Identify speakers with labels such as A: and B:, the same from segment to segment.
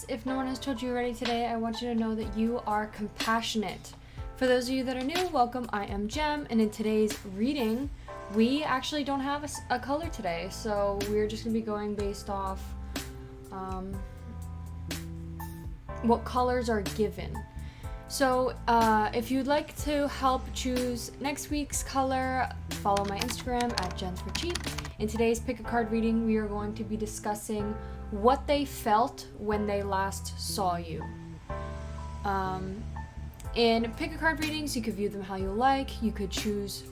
A: guys, if no one has told you already today, I want you to know that you are compassionate. For those of you that are new, welcome. I am Jem, and in today's reading, we actually don't have a color today, so we're just going to be going based off what colors are given. So if you'd like to help choose next week's color, follow my Instagram at JensForCheap. In today's pick a card reading, we are going to be discussing what they felt when they last saw you. In pick a card readings, you could view them how you like. You could choose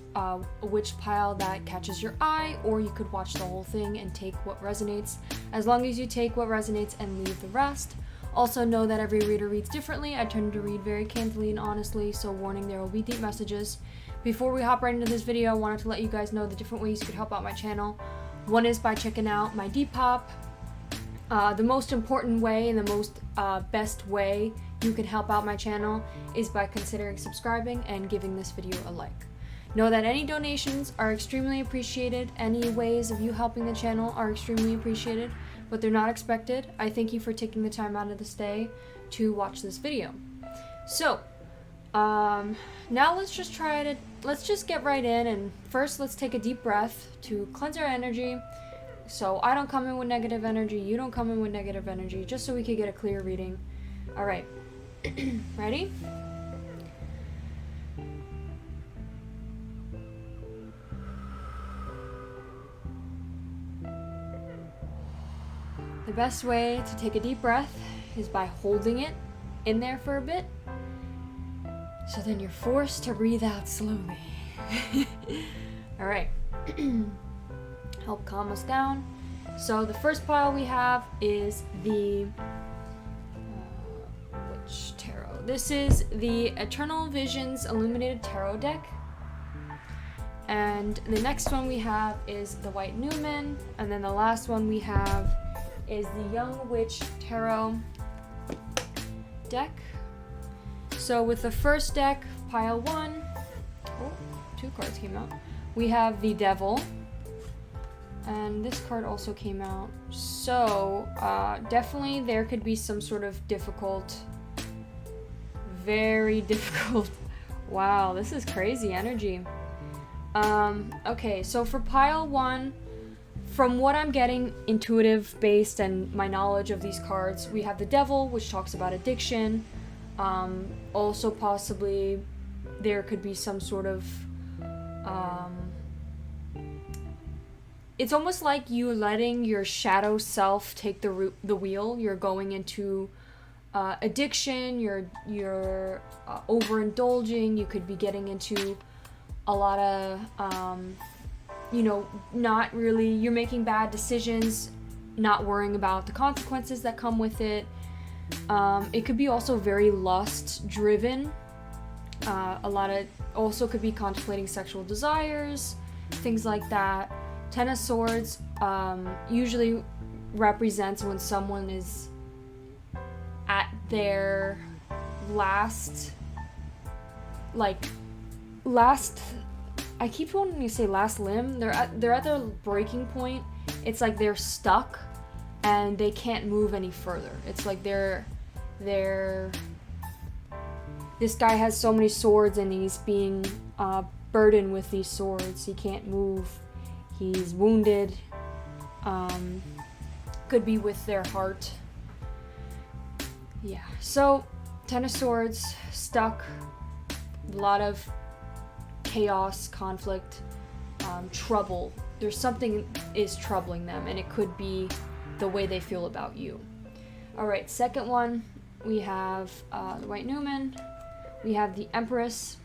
A: which pile that catches your eye, or you could watch the whole thing and take what resonates. As long as you take what resonates and leave the rest. Also know that every reader reads differently. I tend to read very candidly and honestly, so warning, there will be deep messages. Before we hop right into this video, I wanted to let you guys know the different ways you could help out my channel. One is by checking out my DEPOP. The most important way and the most best way you can help out my channel is by considering subscribing and giving this video a like. Know that any donations are extremely appreciated. Any ways of you helping the channel are extremely appreciated, but they're not expected. I thank you for taking the time out of this day to watch this video. So, now let's just get right in, and first let's take a deep breath to cleanse our energy. So I don't come in with negative energy, you don't come in with negative energy, just so we could get a clear reading. All right, ready? The best way to take a deep breath is by holding it in there for a bit. So then you're forced to breathe out slowly. All right. Help calm us down. So the first pile we have is the which tarot? This is the Eternal Visions Illuminated Tarot deck. And the next one we have is the White Newman, and then the last one we have is the Young Witch Tarot deck. So with the first deck, pile 1, two cards came out. We have the Devil, and this card also came out. So definitely there could be some sort of very difficult, wow, this is crazy energy. Okay, so for pile 1, from what I'm getting intuitive based and my knowledge of these cards, we have the Devil, which talks about addiction. Also possibly there could be some sort of it's almost like you letting your shadow self take the wheel. You're going into addiction, you're overindulging, you could be getting into a lot of not really, you're making bad decisions, not worrying about the consequences that come with it. It could be also very lust driven. Also could be contemplating sexual desires, things like that. Ten of Swords usually represents when someone is at their last, I keep wanting to say last limb. They're at their breaking point. It's like they're stuck and they can't move any further. It's like this guy has so many swords and he's being burdened with these swords. He can't move. He's wounded. Could be with their heart. Yeah. So, Ten of Swords, stuck. A lot of chaos, conflict, trouble. There's something is troubling them, and it could be the way they feel about you. All right, second one, we have the White Newman. We have the Empress.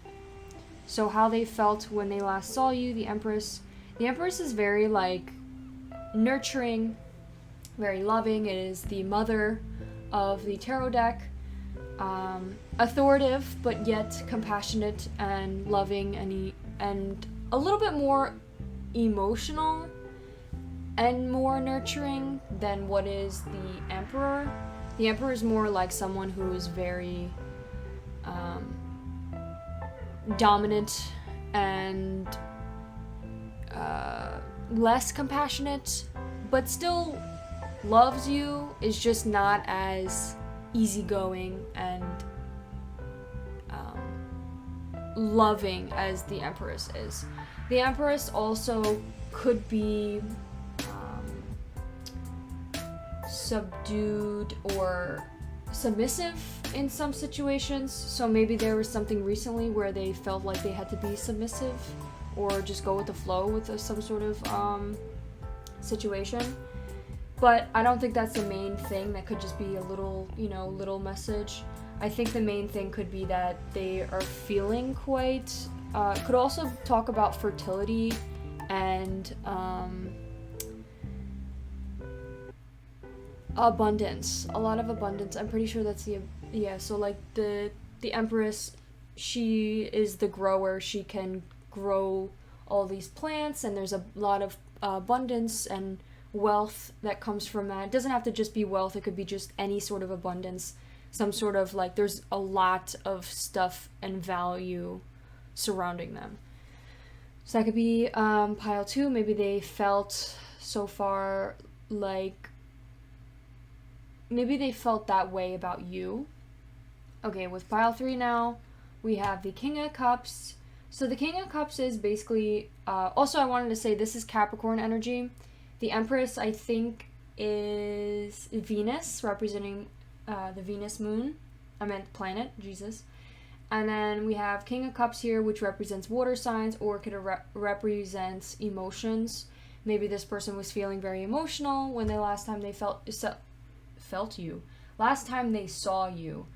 A: So how they felt when they last saw you, the Empress. The Empress is very nurturing, very loving. It is the mother of the tarot deck. Authoritative, but yet compassionate and loving, and a little bit more emotional and more nurturing than what is the Emperor. The Emperor is more like someone who is very dominant and less compassionate, but still loves you, is just not as easygoing and loving as the Empress is. The Empress also could be subdued or submissive in some situations. So maybe there was something recently where they felt like they had to be submissive or just go with the flow with some sort of situation. But I don't think that's the main thing. That could just be a little, little message. I think the main thing could be that they are feeling quite, could also talk about fertility and abundance. A lot of abundance. I'm pretty sure that's so like the Empress, she is the grower. She can grow all these plants, and there's a lot of abundance and wealth that comes from that. It doesn't have to just be wealth. It could be just any sort of abundance. Some sort of like there's a lot of stuff and value surrounding them. So that could be pile 2. Maybe they felt so far like maybe they felt that way about you. Okay, with pile 3 now, we have the King of Cups. So the King of Cups is basically also I wanted to say this is Capricorn energy. The Empress, I think, is Venus, representing the Venus moon. I meant planet, Jesus. And then we have King of Cups here, which represents water signs, or could represents emotions. Maybe this person was feeling very emotional when the last time they felt you. Last time they saw you.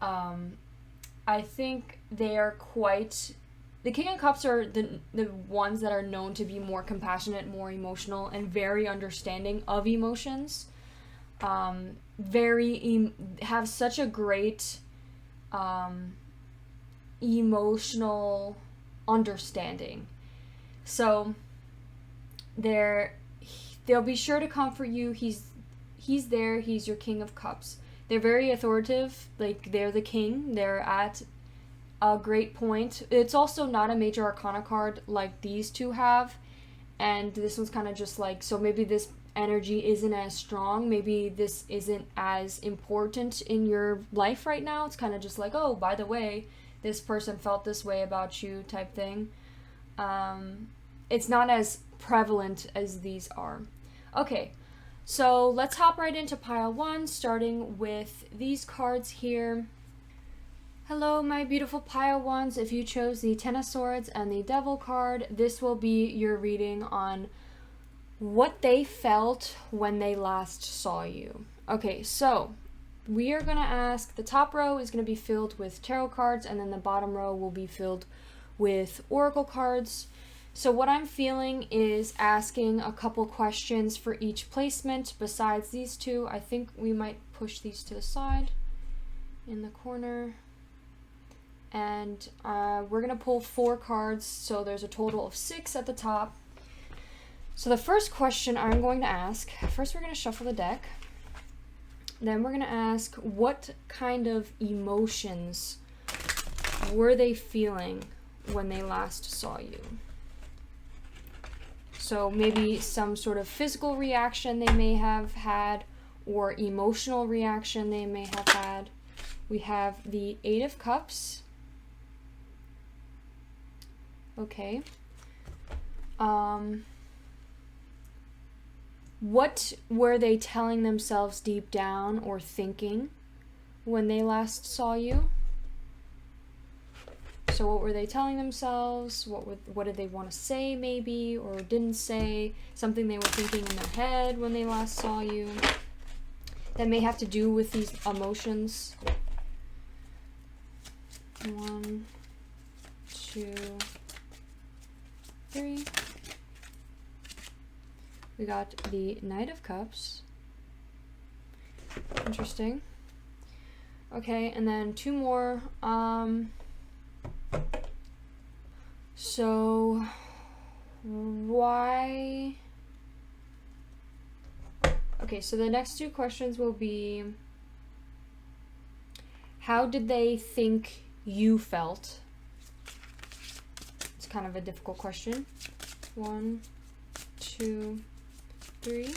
A: I think they are quite... The King of Cups are the ones that are known to be more compassionate, more emotional, and very understanding of emotions. Have such a great emotional understanding. So they'll be sure to comfort you. He's there. He's your King of Cups. They're very authoritative. Like, they're the king. They're at a great point. It's also not a major arcana card like these two have, and this one's kind of just like, so maybe this energy isn't as strong, maybe this isn't as important in your life right now. It's kind of just like, oh, by the way, this person felt this way about you type thing. It's not as prevalent as these are. Okay, so let's hop right into pile 1, starting with these cards here. Hello, my beautiful pile 1s. If you chose the Ten of Swords and the Devil card, this will be your reading on what they felt when they last saw you. Okay, so we are going to ask, the top row is going to be filled with tarot cards, and then the bottom row will be filled with oracle cards. So what I'm feeling is asking a couple questions for each placement besides these two. I think we might push these to the side in the corner. And we're going to pull 4 cards, so there's a total of 6 at the top. So the first question I'm going to ask, first we're going to shuffle the deck. Then we're going to ask, what kind of emotions were they feeling when they last saw you? So maybe some sort of physical reaction they may have had, or emotional reaction they may have had. We have the 8 of Cups. Okay. What were they telling themselves deep down or thinking when they last saw you? So what were they telling themselves? What did they want to say maybe, or didn't say? Something they were thinking in their head when they last saw you that may have to do with these emotions. 1, 2, 3. We got the Knight of Cups. Interesting. Okay, and then 2 more. So why? Okay, so the next 2 questions will be, how did they think you felt? It's kind of a difficult question. 1, 2, 3.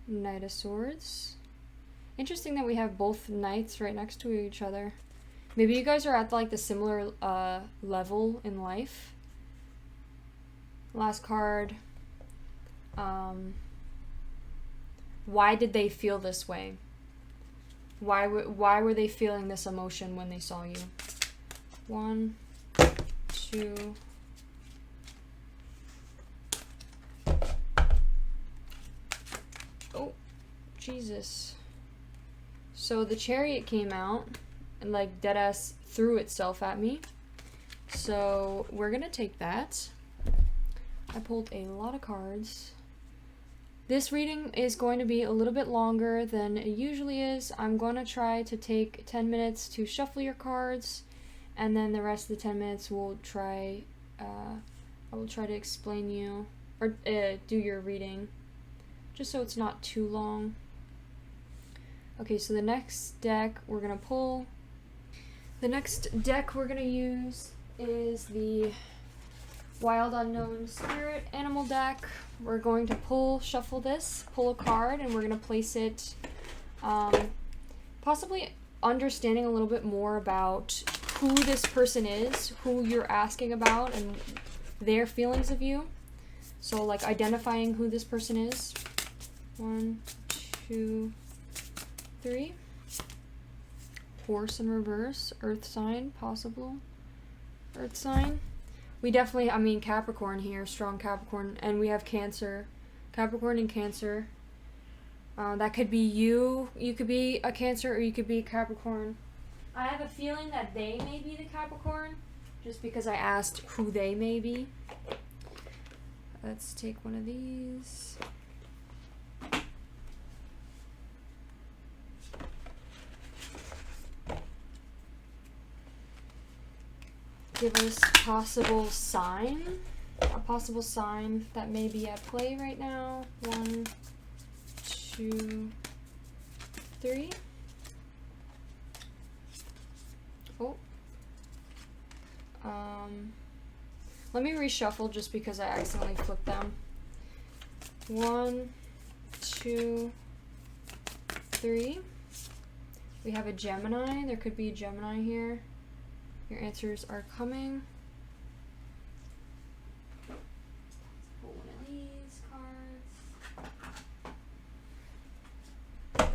A: Knight of Swords. Interesting that we have both knights right next to each other. Maybe you guys are at like the similar level in life. Last card. Why did they feel this way? Why were they feeling this emotion when they saw you? 1, 2. Oh, Jesus. So the Chariot came out and like deadass threw itself at me. So we're gonna take that. I pulled a lot of cards. This reading is going to be a little bit longer than it usually is. I'm going to try to take 10 minutes to shuffle your cards, and then the rest of the 10 minutes I will try to explain you, or do your reading, just so it's not too long. Okay, so the next deck we're going to pull, the next deck we're going to use is the Wild Unknown Spirit Animal deck. We're going to shuffle this, pull a card, and we're going to place it, possibly understanding a little bit more about who this person is, who you're asking about, and their feelings of you. So, like, identifying who this person is. 1, 2, 3. Horse in reverse, earth sign, possible earth sign. We definitely, I mean, Capricorn here, strong Capricorn, and we have Cancer. Capricorn and Cancer. That could be you. You could be a Cancer, or you could be Capricorn. I have a feeling that they may be the Capricorn, just because I asked who they may be. Let's take one of these. Give us a possible sign that may be at play right now. 1, 2, 3. Oh. Let me reshuffle just because I accidentally flipped them. 1, 2, 3. We have a Gemini. There could be a Gemini here. Your answers are coming. Pull one of these cards.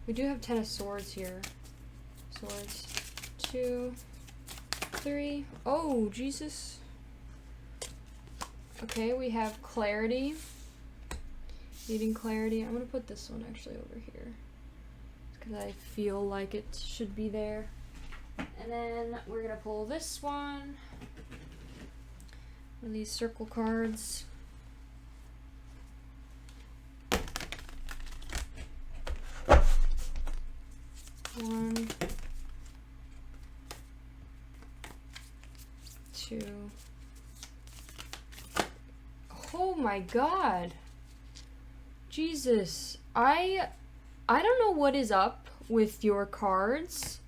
A: We do have 10 of Swords here. Swords. 2, 3. Oh, Jesus. Okay, we have Clarity. Needing clarity. I'm going to put this one actually over here, because I feel like it should be there. And then we're going to pull this one of these circle cards. One, 2. Oh my God. Jesus, I don't know what is up with your cards,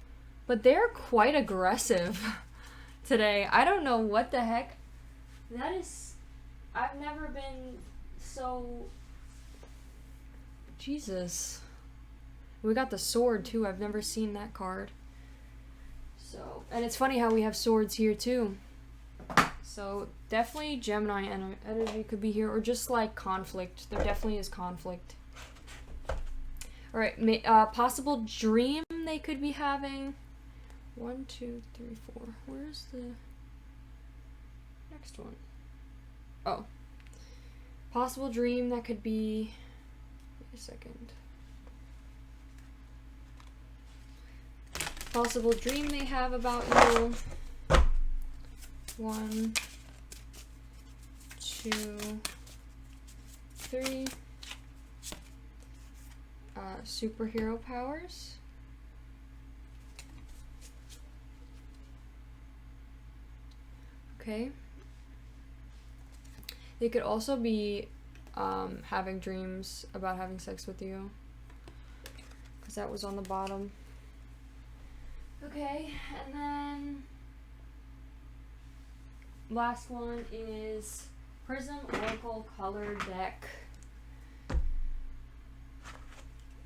A: but they're quite aggressive today. I don't know what the heck. That is, I've never been so, Jesus. We got the Sword too. I've never seen that card. So, and it's funny how we have swords here too. So definitely Gemini energy could be here, or just like conflict. There definitely is conflict. All right, possible dream they could be having. 1, 2, 3, 4. Where's the next one? Oh, possible dream that could be. Wait a second. Possible dream they have about you. 1, 2, 3. Superhero powers. Okay. They could also be having dreams about having sex with you, because that was on the bottom. Okay, and then last one is Prism Oracle Color Deck.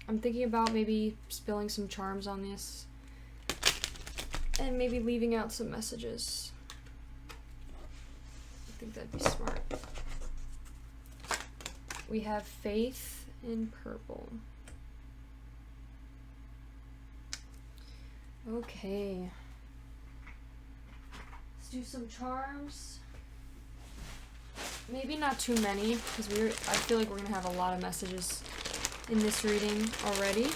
A: I'm thinking about maybe spilling some charms on this and maybe leaving out some messages. I think that'd be smart. We have Faith in purple. Okay. Let's do some charms. Maybe not too many, because I feel like we're gonna have a lot of messages in this reading already.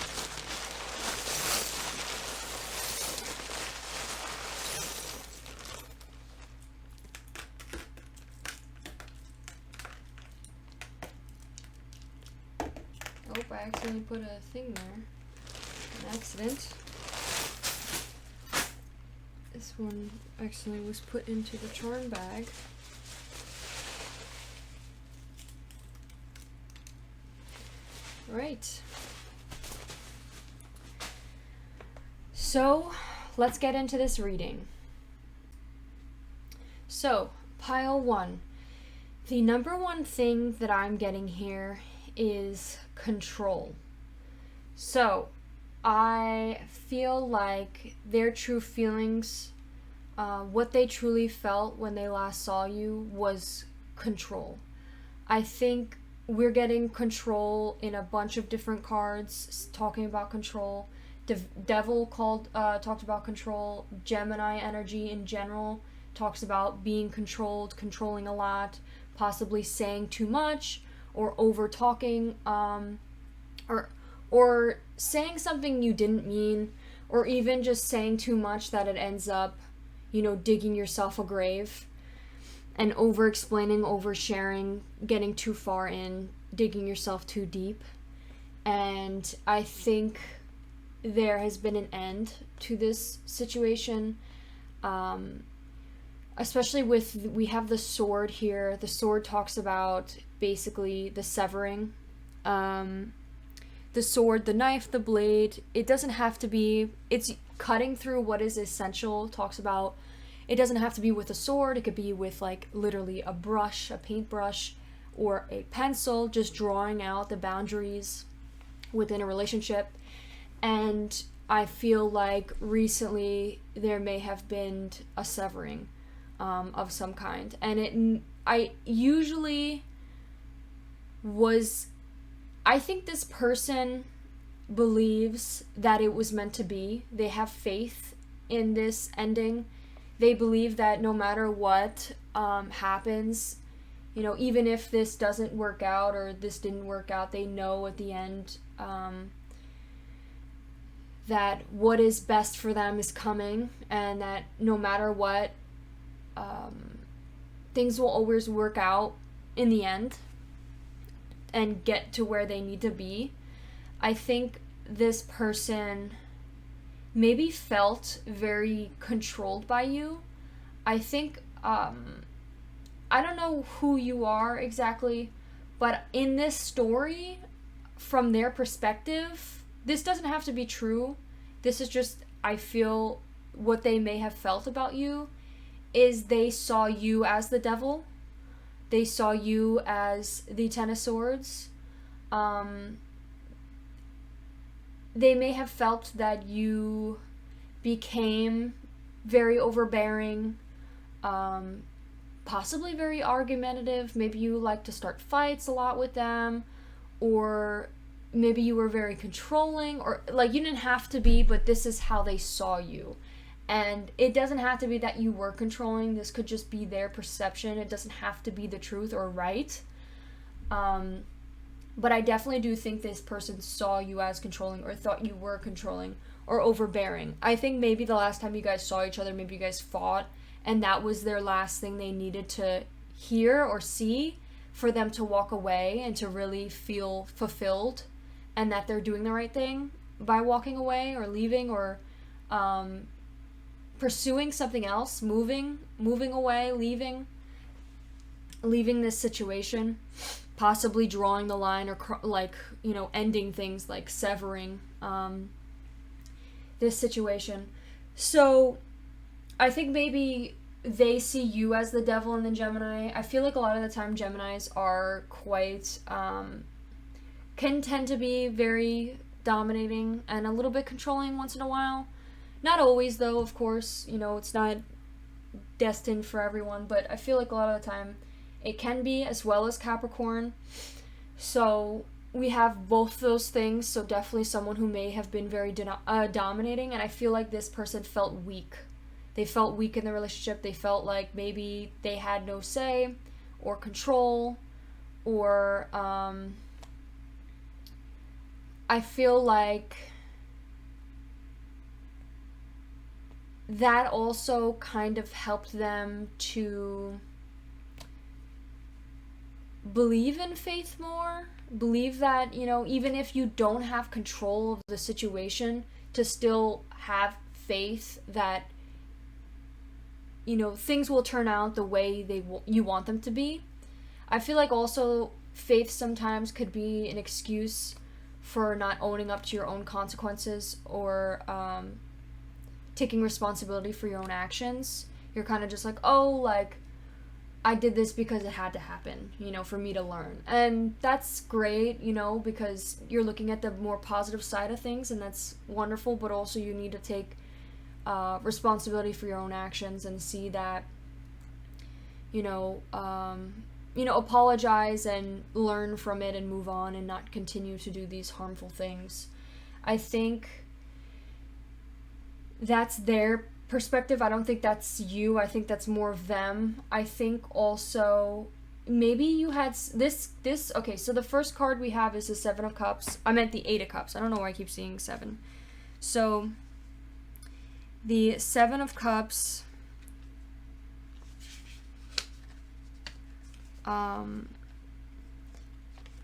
A: Oh, I accidentally put a thing there. An accident. This one accidentally was put into the charm bag. Right. So, let's get into this reading. So, pile 1. The number one thing that I'm getting here is control. So, I feel like their true feelings, what they truly felt when they last saw you was control. I think we're getting control in a bunch of different cards talking about control. Devil talked about control. Gemini energy in general talks about being controlled, controlling a lot, possibly saying too much or over talking, or saying something you didn't mean, or even just saying too much that it ends up, digging yourself a grave. And over-explaining, over-sharing, getting too far in, digging yourself too deep. And I think there has been an end to this situation. Especially we have the sword here. The sword talks about basically the severing. The sword, the knife, the blade. It doesn't have to be, it's cutting through what is essential. Talks about it doesn't have to be with a sword. It could be with like literally a brush, a paintbrush, or a pencil, just drawing out the boundaries within a relationship. And I feel like recently there may have been a severing of some kind. And I think this person believes that it was meant to be. They have faith in this ending. They believe that no matter what happens, even if this doesn't work out or this didn't work out, they know at the end that what is best for them is coming, and that no matter what, things will always work out in the end and get to where they need to be. I think this person maybe felt very controlled by you. I think, I don't know who you are exactly, but in this story, from their perspective, this doesn't have to be true. This is just, I feel, what they may have felt about you is they saw you as the devil. They saw you as the Ten of Swords. They may have felt that you became very overbearing, possibly very argumentative. Maybe you like to start fights a lot with them, or maybe you were very controlling, or like you didn't have to be, but this is how they saw you. And it doesn't have to be that you were controlling. This could just be their perception. It doesn't have to be the truth or right. But I definitely do think this person saw you as controlling, or thought you were controlling or overbearing. I think maybe the last time you guys saw each other, maybe you guys fought, and that was their last thing they needed to hear or see for them to walk away and to really feel fulfilled, and that they're doing the right thing by walking away or leaving, or pursuing something else, moving away, leaving this situation, possibly drawing the line, or ending things, like severing this situation. So I think maybe they see you as the devil in the Gemini. I feel like a lot of the time Geminis are quite, can tend to be very dominating and a little bit controlling once in a while. Not always, though, of course. You know, it's not destined for everyone, but I feel like a lot of the time it can be, as well as Capricorn. So we have both those things, so definitely someone who may have been very dominating, and I feel like this person felt weak. They felt weak in the relationship. They felt like maybe they had no say or control, or I feel like that also kind of helped them to believe in faith more. Believe that, you know, even if you don't have control of the situation, to still have faith that, you know, things will turn out the way you want them to be. I feel like also faith sometimes could be an excuse for not owning up to your own consequences, or taking responsibility for your own actions. You're kind of just like, oh, like, I did this because it had to happen, you know, for me to learn. And that's great, you know, because you're looking at the more positive side of things, and that's wonderful, but also you need to take responsibility for your own actions and see that, you know, apologize and learn from it and move on and not continue to do these harmful things. I think that's their perspective. I don't think that's you. I think that's more of them. I think also maybe you had this okay, so the first card we have is the Seven of Cups. I meant the Eight of Cups. I don't know why I keep seeing 7. So the Seven of Cups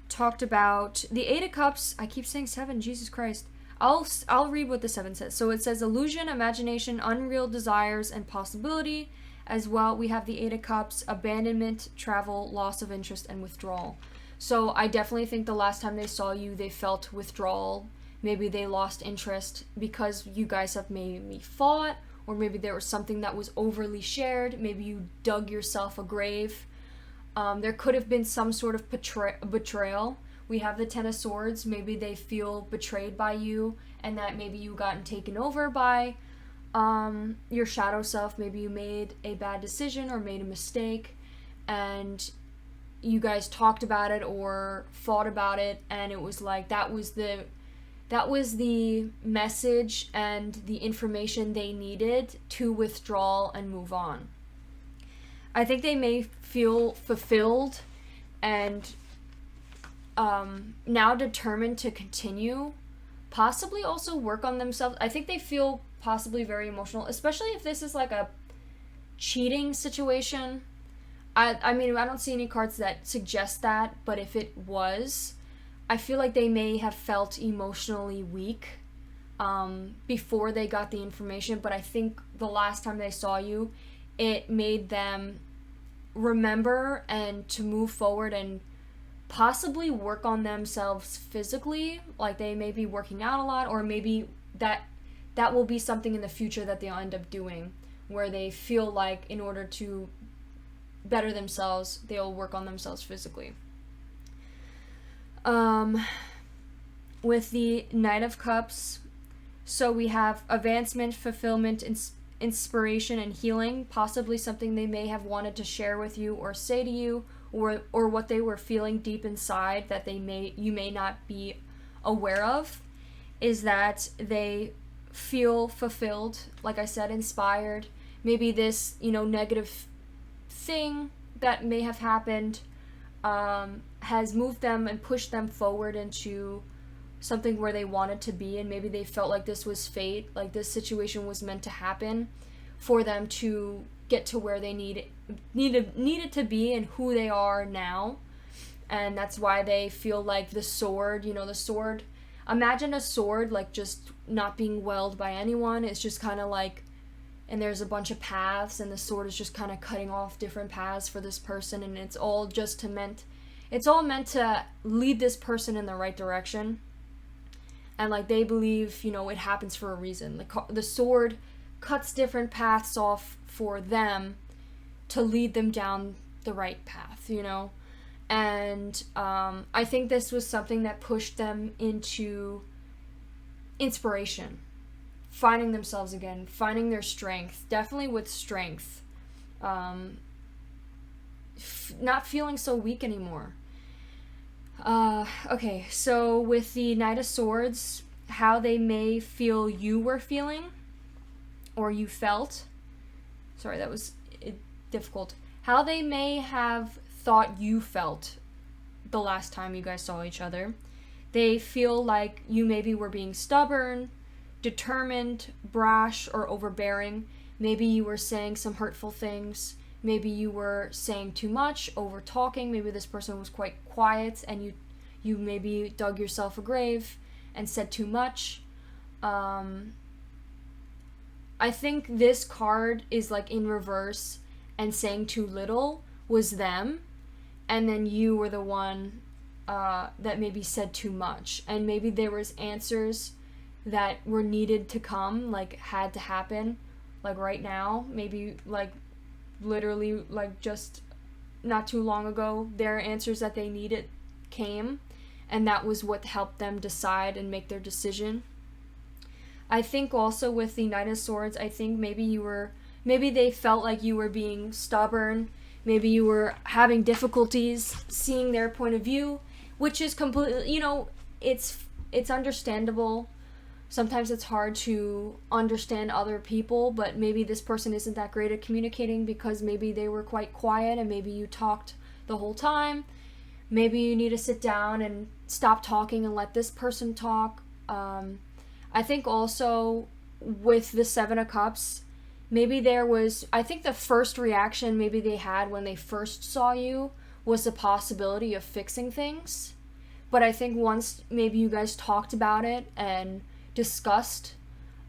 A: talked about the Eight of Cups. I keep saying 7, Jesus Christ. I'll read what the 7 says. So it says illusion, imagination, unreal desires, and possibility. As well, we have the 8 of Cups, abandonment, travel, loss of interest, and withdrawal. So I definitely think the last time they saw you, they felt withdrawal. Maybe they lost interest because you guys have maybe fought, or maybe there was something that was overly shared. Maybe you dug yourself a grave. There could have been some sort of betrayal. We have the 10 of Swords. Maybe they feel betrayed by you, and that maybe you gotten taken over by your shadow self. Maybe you made a bad decision or made a mistake, and you guys talked about it or fought about it, and it was like that was the message and the information they needed to withdraw and move on. I think they may feel fulfilled and now determined to continue, possibly also work on themselves. I think they feel possibly very emotional, especially if this is like a cheating situation. I mean, I don't see any cards that suggest that, but if it was, I feel like they may have felt emotionally weak before they got the information, but I think the last time they saw you, it made them remember and to move forward and possibly work on themselves physically. Like they may be working out a lot, or maybe that will be something in the future that they'll end up doing, where they feel like in order to better themselves, they'll work on themselves physically. With the Knight of Cups, so we have advancement, fulfillment, inspiration, and healing, possibly something they may have wanted to share with you or say to you, or what they were feeling deep inside that you may not be aware of, is that they feel fulfilled, like I said, inspired. Maybe this, negative thing that may have happened has moved them and pushed them forward into something where they wanted to be, and maybe they felt like this was fate, like this situation was meant to happen for them to get to where they needed to be and who they are now. And that's why they feel like the sword, the sword, imagine a sword like just not being wielded by anyone. It's just kind of like, and there's a bunch of paths, and the sword is just kind of cutting off different paths for this person, and it's all meant to lead this person in the right direction. And like they believe, it happens for a reason. The sword cuts different paths off for them to lead them down the right path, you know? And I think this was something that pushed them into inspiration, finding themselves again, finding their strength, definitely with strength, not feeling so weak anymore. Okay, so with the Knight of Swords, how they may feel you were feeling, or you felt. Sorry, that was difficult. How they may have thought you felt the last time you guys saw each other. They feel like you maybe were being stubborn, determined, brash, or overbearing. Maybe you were saying some hurtful things. Maybe you were saying too much, over talking. Maybe this person was quite quiet and you maybe dug yourself a grave and said too much. I think this card is like in reverse, and saying too little was them, and then you were the one that maybe said too much, and maybe there was answers that were needed to come, like had to happen, like right now, maybe like literally like just not too long ago, their answers that they needed came, and that was what helped them decide and make their decision. I think also with the Knight of Swords, I think maybe they felt like you were being stubborn, maybe you were having difficulties seeing their point of view, which is completely, you know, it's understandable. Sometimes it's hard to understand other people, but maybe this person isn't that great at communicating because maybe they were quite quiet and maybe you talked the whole time. Maybe you need to sit down and stop talking and let this person talk. I think also with the Seven of Cups, maybe I think the first reaction maybe they had when they first saw you was the possibility of fixing things. But I think once maybe you guys talked about it and discussed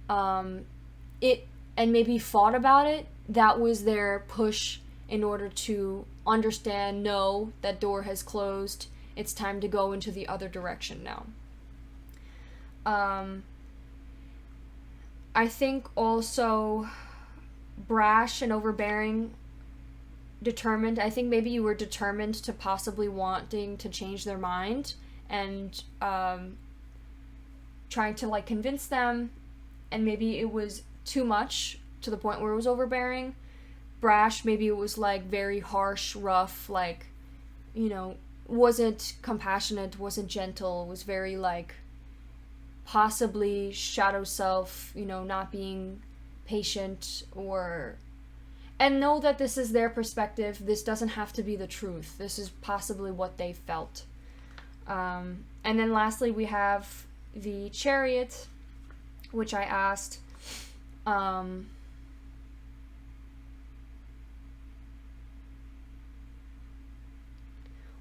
A: it and maybe fought about it, that was their push in order to understand, no, that door has closed, it's time to go into the other direction now. I think also brash and overbearing, determined. I think maybe you were determined to possibly wanting to change their mind and trying to like convince them, and maybe it was too much to the point where it was overbearing. Brash, maybe it was like very harsh, rough, like, you know, wasn't compassionate, wasn't gentle, was very like possibly shadow self, you know, not being patient, or, and know that this is their perspective, this doesn't have to be the truth, this is possibly what they felt. And then lastly we have the Chariot, which I asked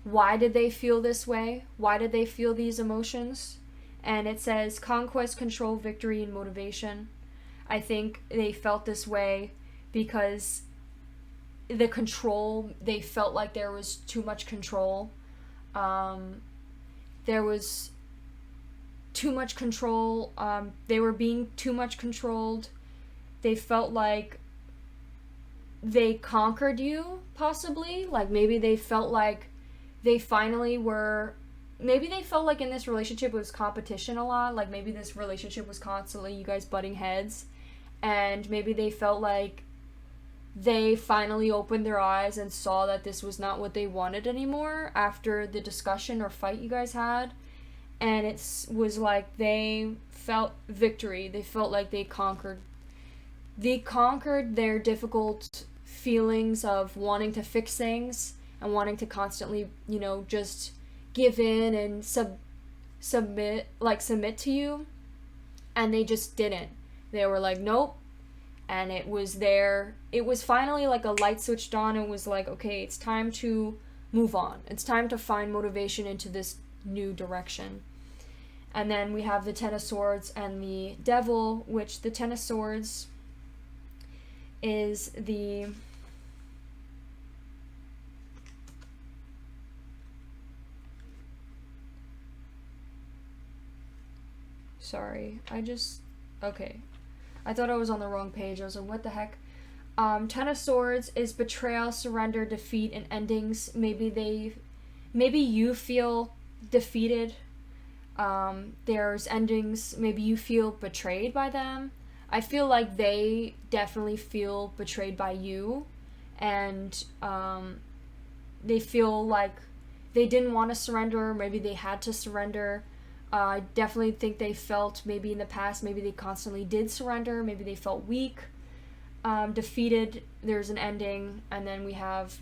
A: why did they feel this way, why did they feel these emotions. And it says conquest, control, victory, and motivation. I think they felt this way because the control, they felt like there was too much control. There was too much control. They were being too much controlled. They felt like they conquered you, possibly. Like maybe they felt like they finally were, maybe they felt like in this relationship it was competition a lot, like maybe this relationship was constantly you guys butting heads, and maybe they felt like they finally opened their eyes and saw that this was not what they wanted anymore after the discussion or fight you guys had, and it was like they felt victory, they felt like they conquered their difficult feelings of wanting to fix things and wanting to constantly, you know, just give in and submit to you, and they just didn't. They were like, nope, and it was finally like a light switched on. It was like, okay, it's time to move on, it's time to find motivation into this new direction. And then we have the Ten of Swords and the Devil, which the Ten of Swords is the sorry, okay. I thought I was on the wrong page. I was like, what the heck? Ten of Swords is betrayal, surrender, defeat, and endings. Maybe you feel defeated. There's endings. Maybe you feel betrayed by them. I feel like they definitely feel betrayed by you, and they feel like they didn't want to surrender. Maybe they had to surrender. I definitely think they felt maybe in the past, maybe they constantly did surrender. Maybe they felt weak. Defeated, there's an ending, and then we have,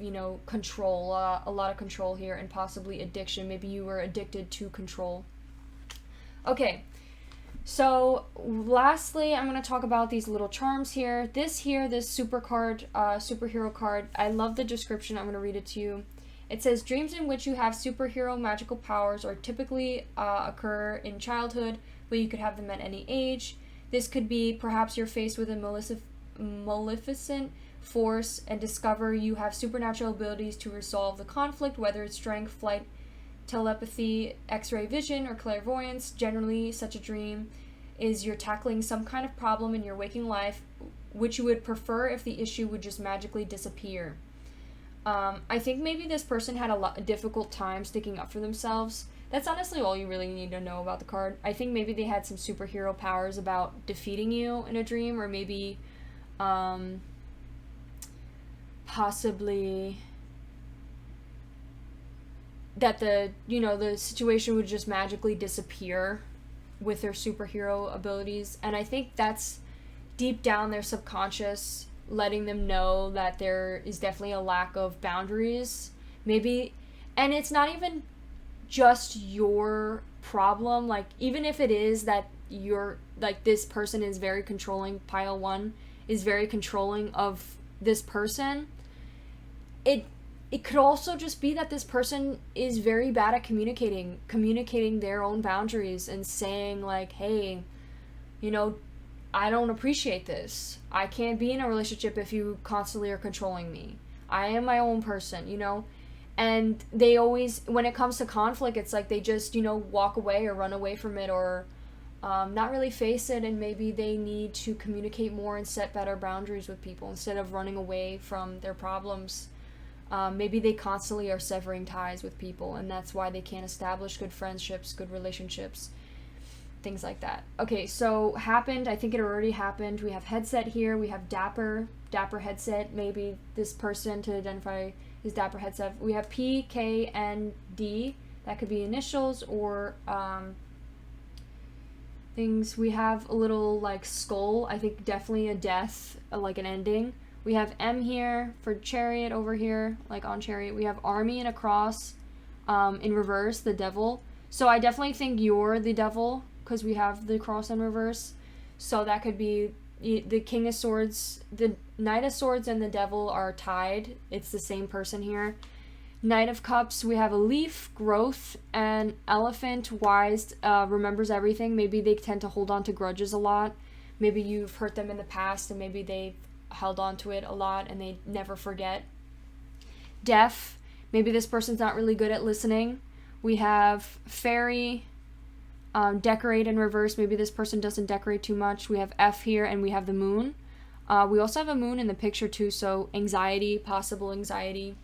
A: control, a lot of control here, and possibly addiction. Maybe you were addicted to control. Okay, so lastly, I'm going to talk about these little charms here. This superhero card, I love the description. I'm going to read it to you. It says, dreams in which you have superhero magical powers or typically occur in childhood, but you could have them at any age. This could be perhaps you're faced with a maleficent force and discover you have supernatural abilities to resolve the conflict, whether it's strength, flight, telepathy, x-ray vision, or clairvoyance. Generally, such a dream is you're tackling some kind of problem in your waking life, which you would prefer if the issue would just magically disappear. I think maybe this person had a difficult time sticking up for themselves. That's honestly all you really need to know about the card. I think maybe they had some superhero powers about defeating you in a dream, or maybe possibly that the situation would just magically disappear with their superhero abilities. And I think that's deep down their subconscious letting them know that there is definitely a lack of boundaries. Maybe, and it's not even just your problem. Like, even if it is that you're, like, this person is very controlling, pile one is very controlling of this person, it could also just be that this person is very bad at communicating their own boundaries and saying, like, hey, I don't appreciate this. I can't be in a relationship if you constantly are controlling me. I am my own person, And they always, when it comes to conflict, it's like they just, walk away or run away from it, or not really face it, and maybe they need to communicate more and set better boundaries with people instead of running away from their problems. Maybe they constantly are severing ties with people, and that's why they can't establish good friendships, good relationships, things like that. Okay, so happened. I think it already happened. We have headset here. We have dapper headset. Maybe this person to identify his dapper headset. We have P, K, and D. That could be initials or things. We have a little like skull. I think definitely a death, like an ending. We have M here for chariot over here, like on chariot. We have army and a cross in reverse, the devil. So I definitely think you're the devil because we have the cross in reverse. So that could be the King of Swords, the Knight of Swords and the devil are tied. It's the same person here. Knight of Cups, we have a leaf, growth, and elephant, wise, remembers everything. Maybe they tend to hold on to grudges a lot. Maybe you've hurt them in the past and maybe they've held on to it a lot and they never forget. Deaf, maybe this person's not really good at listening. We have fairy, decorate in reverse. Maybe this person doesn't decorate too much. We have F here, and we have the moon. We also have a moon in the picture too, so anxiety, possible anxiety.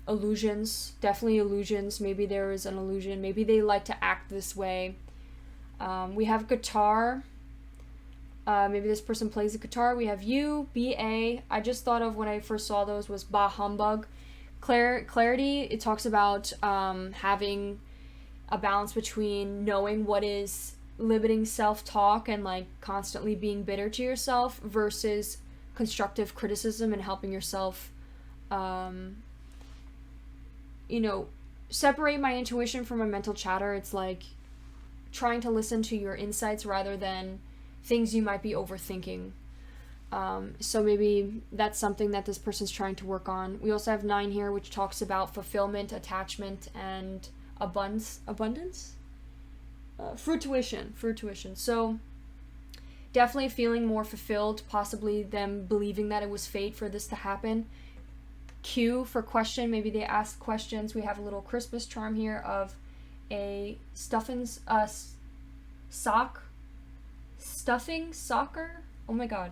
A: Illusions, definitely illusions. Maybe there is an illusion. Maybe they like to act this way. We have guitar. Maybe this person plays the guitar. We have you, B-A. I just thought of when I first saw those was bah humbug. Clarity, it talks about having a balance between knowing what is limiting self-talk and like constantly being bitter to yourself versus constructive criticism and helping yourself separate my intuition from my mental chatter. It's like trying to listen to your insights rather than things you might be overthinking. So maybe that's something that this person's trying to work on. We also have 9 here, which talks about fulfillment, attachment, and abundance, fruition. So definitely feeling more fulfilled, possibly them believing that it was fate for this to happen. Q for question, maybe they ask questions. We have a little Christmas charm here of a stuffing socker. Oh my god.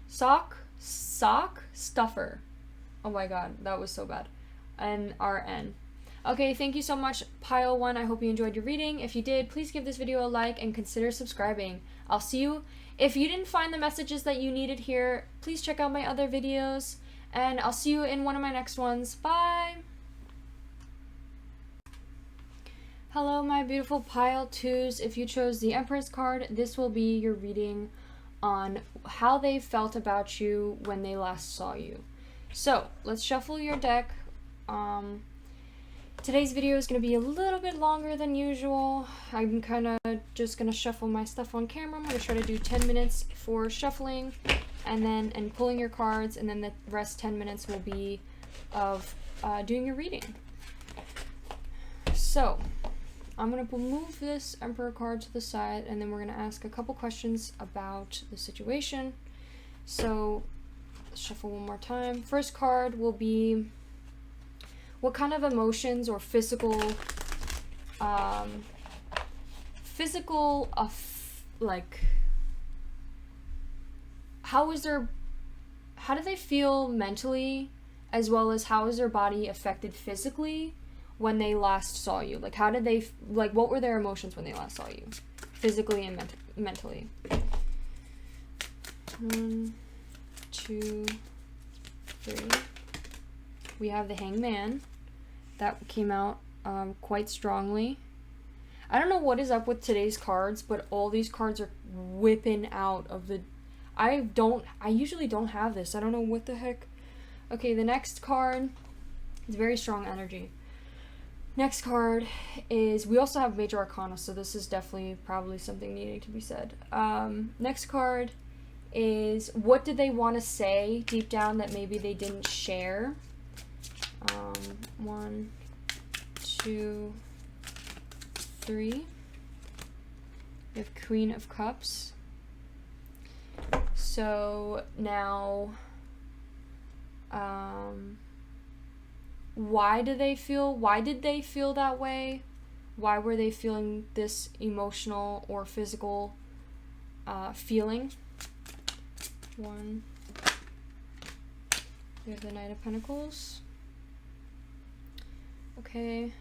A: Sock stuffer. Oh my god, that was so bad. NRN. Okay, thank you so much, Pile 1. I hope you enjoyed your reading. If you did, please give this video a like and consider subscribing. I'll see you. If you didn't find the messages that you needed here, please check out my other videos, and I'll see you in one of my next ones. Bye! Hello, my beautiful Pile 2s. If you chose the Empress card, this will be your reading on how they felt about you when they last saw you. So, let's shuffle your deck. Today's video is going to be a little bit longer than usual. I'm kind of just going to shuffle my stuff on camera. I'm going to try to do 10 minutes for shuffling and pulling your cards, and then the rest 10 minutes will be of doing your reading. So, I'm going to move this Emperor card to the side, and then we're going to ask a couple questions about the situation. So, let's shuffle one more time. First card will be, what kind of emotions or physical, like, how do they feel mentally, as well as how is their body affected physically when they last saw you? Like, how did they, like, what were their emotions when they last saw you, physically and mentally? 1, 2, 3. We have the Hangman. That came out quite strongly. I don't know what is up with today's cards, but all these cards are whipping out of the... I usually don't have this. I don't know what the heck. Okay, the next card is very strong energy. Next card is... We also have Major Arcana, so this is definitely probably something needing to be said. Next card is, what did they want to say deep down that maybe they didn't share? 1, 2, 3. We have Queen of Cups. So now, why did they feel that way? Why were they feeling this emotional or physical feeling? 1. We have the Knight of Pentacles. Okay,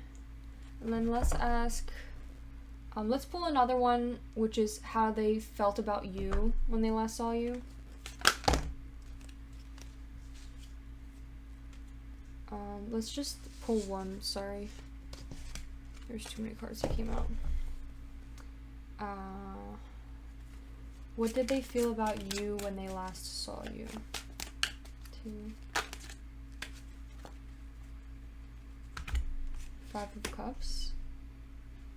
A: and then let's ask, let's pull another one, which is how they felt about you when they last saw you. Let's just pull one, sorry. There's too many cards that came out. What did they feel about you when they last saw you? 2. 5 of Cups.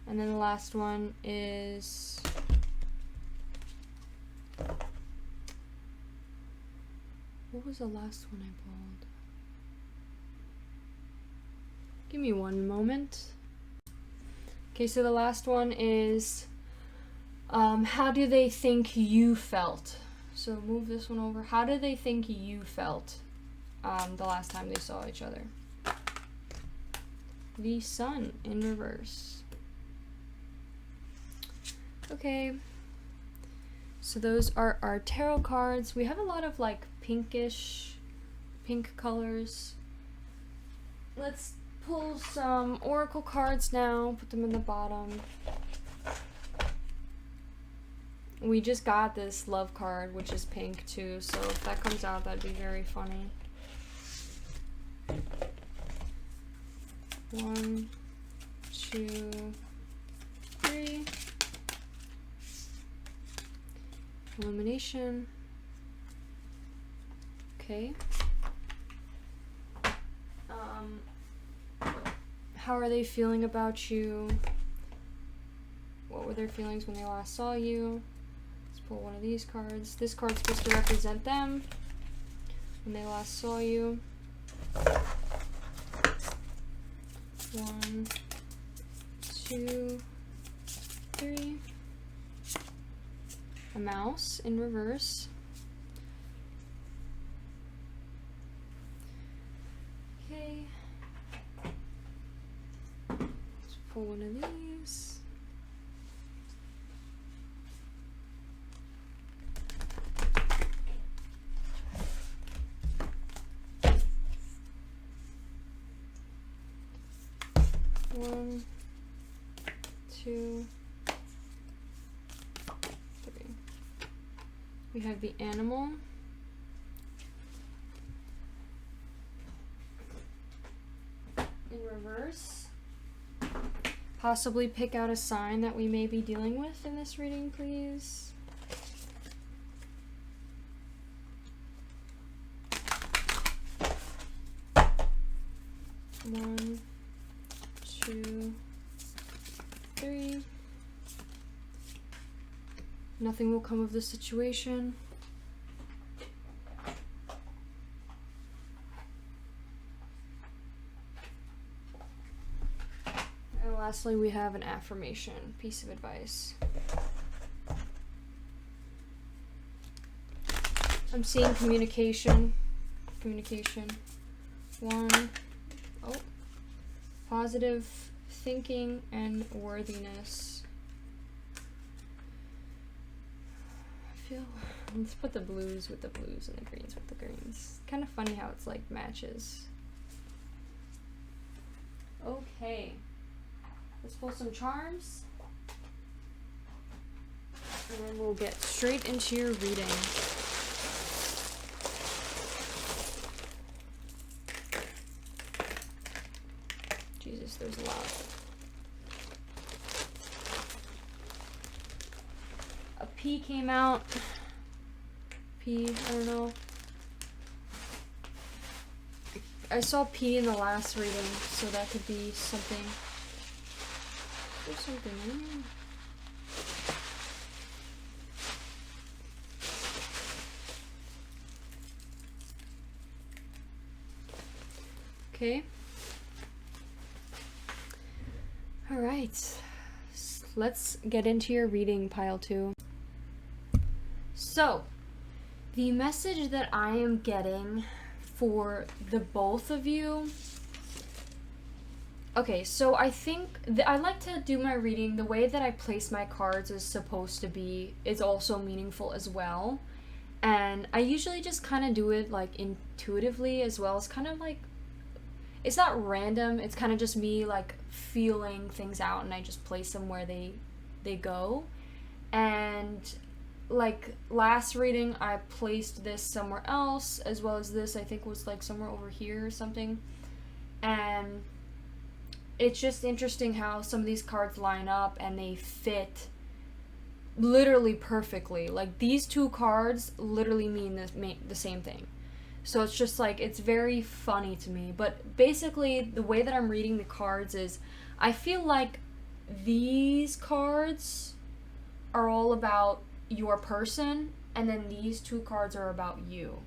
A: And then the last one is... What was the last one I pulled? Give me one moment. Okay, so the last one is... how do they think you felt? So move this one over. How do they think you felt the last time they saw each other? The Sun in reverse. Okay, so those are our tarot cards. We have a lot of like pink colors. Let's pull some oracle cards now, put them in the bottom. We just got this love card, which is pink too, so if that comes out, that'd be very funny. 1, 2, 3. Illumination. Okay. How are they feeling about you? What were their feelings when they last saw you? Let's pull one of these cards. This card's supposed to represent them when they last saw you. 1, 2, 3. A mouse in reverse. Okay. Let's pull one of these. 1, 2, 3. We have the animal. In reverse. Possibly pick out a sign that we may be dealing with in this reading, please. One, 2, 3. Nothing will come of this situation. And lastly, we have an affirmation, piece of advice. I'm seeing communication. Communication. 1. Oh. Positive thinking and worthiness. I feel, let's put the blues with the blues and the greens with the greens. Kind of funny how it's like matches. Okay. Let's pull some charms. And then we'll get straight into your reading. Jesus, there's a lot. A P came out. P, I don't know. I saw P in the last reading, so that could be something. There's something in here. Okay. All right. Let's get into your reading, pile 2. So, the message that I am getting for the both of you. Okay, so I think I like to do my reading the way that I place my cards is supposed to be, is also meaningful as well. And I usually just kind of do it like intuitively as well as kind of like, it's not random, it's kind of just me like feeling things out and I just place them where they go. And like last reading I placed this somewhere else, as well as this I think was like somewhere over here or something. And it's just interesting how some of these cards line up and they fit literally perfectly. Like these two cards literally mean the same thing. So it's just like, it's very funny to me. But basically the way that I'm reading the cards is, I feel like these cards are all about your person, and then these two cards are about you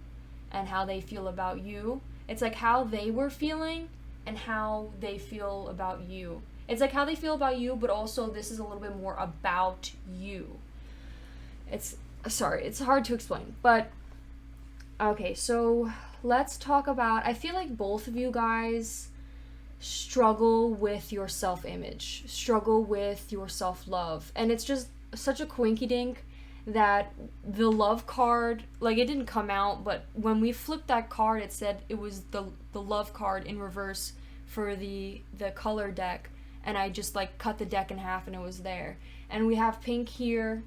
A: and how they feel about you. It's like how they were feeling and how they feel about you. It's like how they feel about you, but also this is a little bit more about you. It's hard to explain, but okay, so let's talk about, I feel like both of you guys struggle with your self-image, struggle with your self-love, and it's just such a coinky-dink that the love card, like it didn't come out, but when we flipped that card, it said it was the love card in reverse for the color deck, and I just like cut the deck in half and it was there. And we have pink here,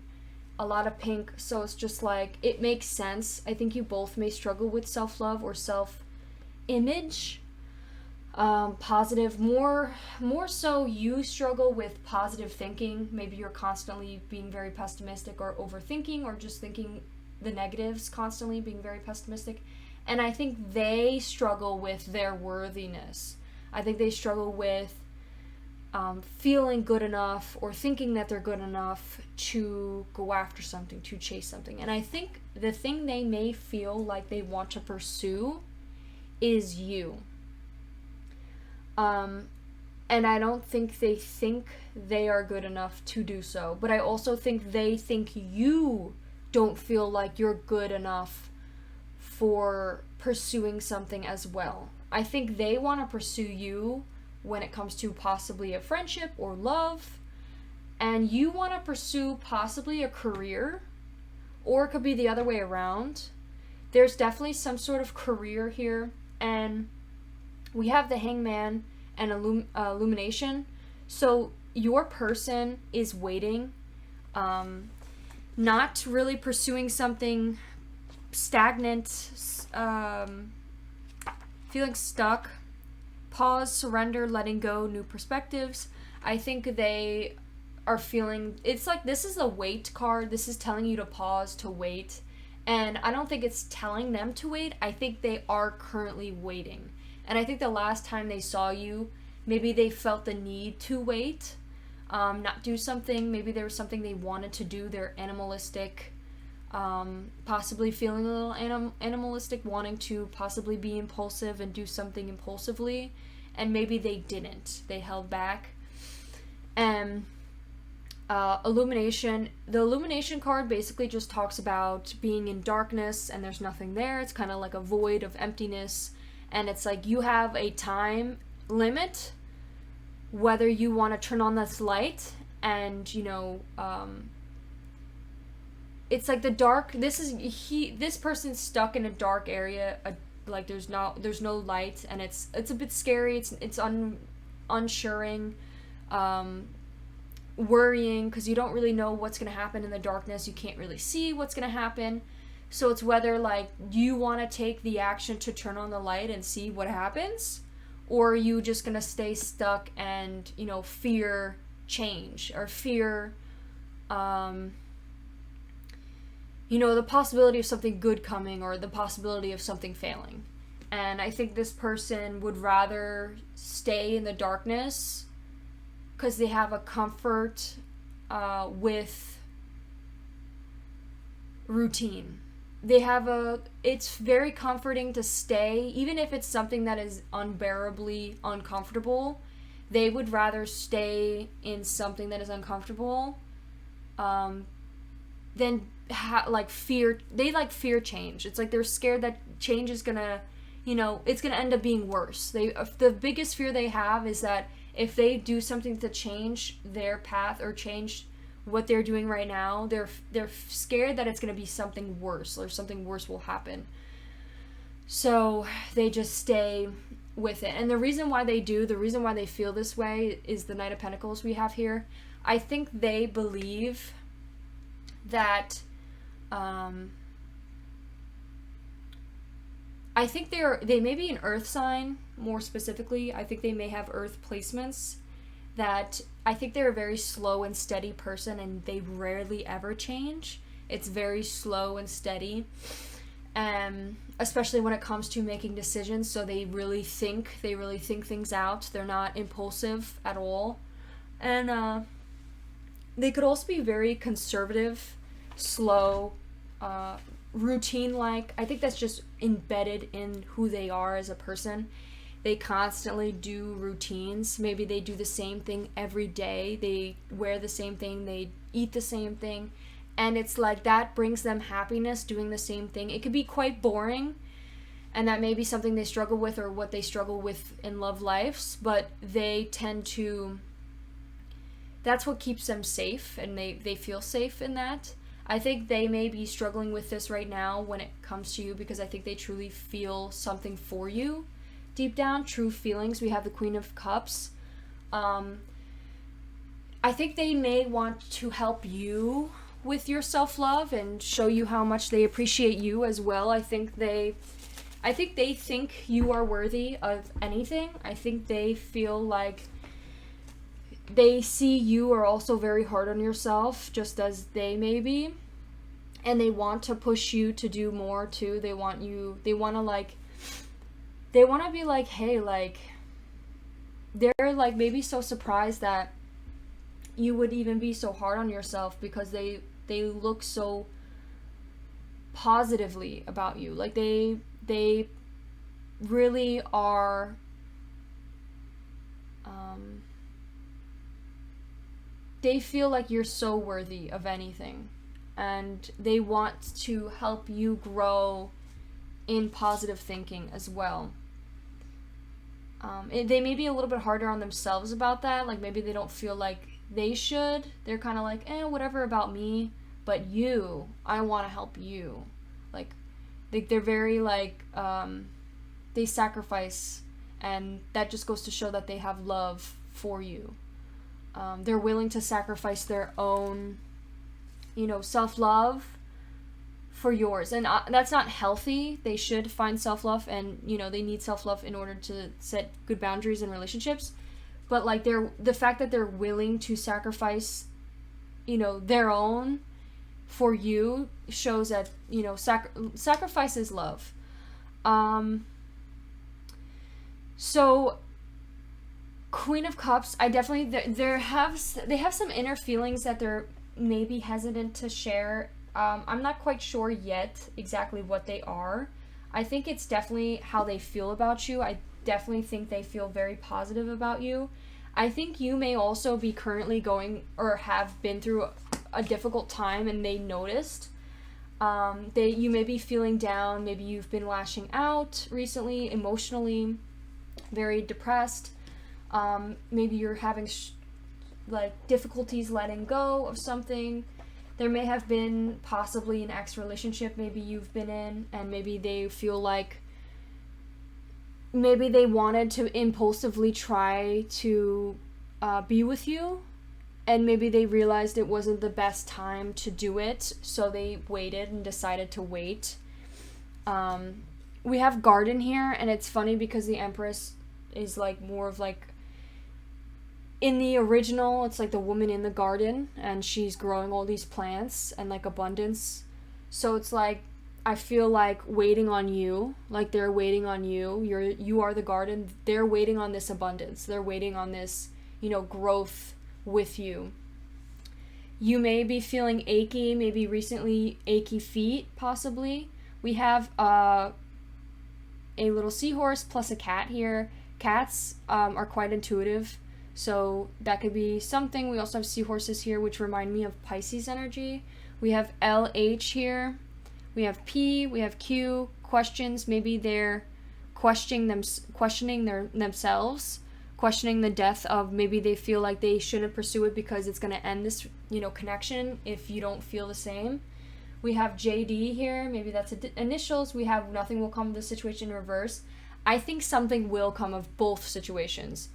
A: a lot of pink, so it's just like, it makes sense. I think you both may struggle with self-love or self-image. Positive, more so you struggle with positive thinking. Maybe you're constantly being very pessimistic or overthinking, or just thinking the negatives constantly, being very pessimistic. And I think they struggle with their worthiness. I think they struggle with feeling good enough or thinking that they're good enough to go after something, to chase something. And I think the thing they may feel like they want to pursue is you. And I don't think they are good enough to do so, but I also think they think you don't feel like you're good enough for pursuing something as well. I think they want to pursue you when it comes to possibly a friendship or love, and you want to pursue possibly a career, or it could be the other way around. There's definitely some sort of career here, and we have the Hangman and Illumination. So your person is waiting, not really pursuing something, stagnant, feeling stuck. Pause, surrender, letting go, new perspectives. I think they are feeling, it's like this is a wait card. This is telling you to pause, to wait. And I don't think it's telling them to wait. I think they are currently waiting. And I think the last time they saw you, maybe they felt the need to wait, not do something. Maybe there was something they wanted to do. They're animalistic, possibly feeling a little animalistic, wanting to possibly be impulsive and do something impulsively. And maybe they didn't. They held back. And illumination. The illumination card basically just talks about being in darkness and there's nothing there. It's kind of like a void of emptiness. And it's like you have a time limit whether you want to turn on this light. And, it's like the dark, this person's stuck in a dark area, like there's no light, and it's a bit scary. It's unsuring, worrying, because you don't really know what's going to happen in the darkness. You can't really see what's going to happen. So it's whether, like, you want to take the action to turn on the light and see what happens, or are you just going to stay stuck and, fear change, or fear, the possibility of something good coming, or the possibility of something failing. And I think this person would rather stay in the darkness because they have a comfort with routine. It's very comforting to stay, even if it's something that is unbearably uncomfortable. They would rather stay in something that is uncomfortable than fear. They fear change. It's like they're scared that change is gonna, it's gonna end up being worse. The biggest fear they have is that if they do something to change their path or change what they're doing right now, they're scared that it's going to be something worse, or something worse will happen. So they just stay with it. And the reason why they feel this way is the Knight of Pentacles we have here. I think they believe that I think they may be an earth sign, more specifically. I think they may have earth placements. That I think they're a very slow and steady person, and they rarely ever change. It's very slow and steady, especially when it comes to making decisions. So they really think things out. They're not impulsive at all. And they could also be very conservative, slow, routine-like. I think that's just embedded in who they are as a person. They constantly do routines. Maybe they do the same thing every day. They wear the same thing. They eat the same thing. And it's like that brings them happiness, doing the same thing. It could be quite boring. And that may be something they struggle with, or what they struggle with in love lives. But they tend to... That's what keeps them safe. And they feel safe in that. I think they may be struggling with this right now when it comes to you, because I think they truly feel something for you. Deep down, true feelings. We have the Queen of Cups. I think they may want to help you with your self-love and show you how much they appreciate you as well. I think they think you are worthy of anything. I think they feel like they see you are also very hard on yourself, just as they may be. And they want to push you to do more too. They want to be like, hey, like, they're like maybe so surprised that you would even be so hard on yourself, because they look so positively about you. Like they really are, they feel like you're so worthy of anything, and they want to help you grow in positive thinking as well. They may be a little bit harder on themselves about that. Like maybe they don't feel like they should. They're kind of like, whatever about me. But you, I want to help you. Like, they're very like, they sacrifice. And that just goes to show that they have love for you. They're willing to sacrifice their own, self-love for yours. And that's not healthy. They should find self-love, and, they need self-love in order to set good boundaries in relationships. But, like, the fact that they're willing to sacrifice, their own for you shows that, sacrifice is love. So Queen of Cups, I definitely, they have some inner feelings that they're maybe hesitant to share. I'm not quite sure yet exactly what they are. I think it's definitely how they feel about you. I definitely think they feel very positive about you. I think you may also be currently going or have been through a difficult time, and they noticed. You may be feeling down. Maybe you've been lashing out recently, emotionally, very depressed. Maybe you're having difficulties letting go of something. There may have been possibly an ex relationship maybe you've been in, and maybe they feel like maybe they wanted to impulsively try to be with you, and maybe they realized it wasn't the best time to do it, so they waited and decided to wait. We have garden here, and it's funny because the Empress is more of in the original, it's the woman in the garden, and she's growing all these plants and abundance. So it's I feel waiting on you, they're waiting on you. You are the garden. They're waiting on this abundance. They're waiting on this, growth with you. You may be feeling achy, maybe recently achy feet, possibly. We have a little seahorse plus a cat here. Cats are quite intuitive, so that could be something. We also have seahorses here, which remind me of Pisces energy. We have LH here. We have P, we have Q, questions. Maybe they're questioning themselves, questioning the death of, maybe they feel like they shouldn't pursue it because it's going to end this, connection if you don't feel the same. We have JD here, maybe that's initials. We have nothing will come of the situation in reverse. I think something will come of both situations.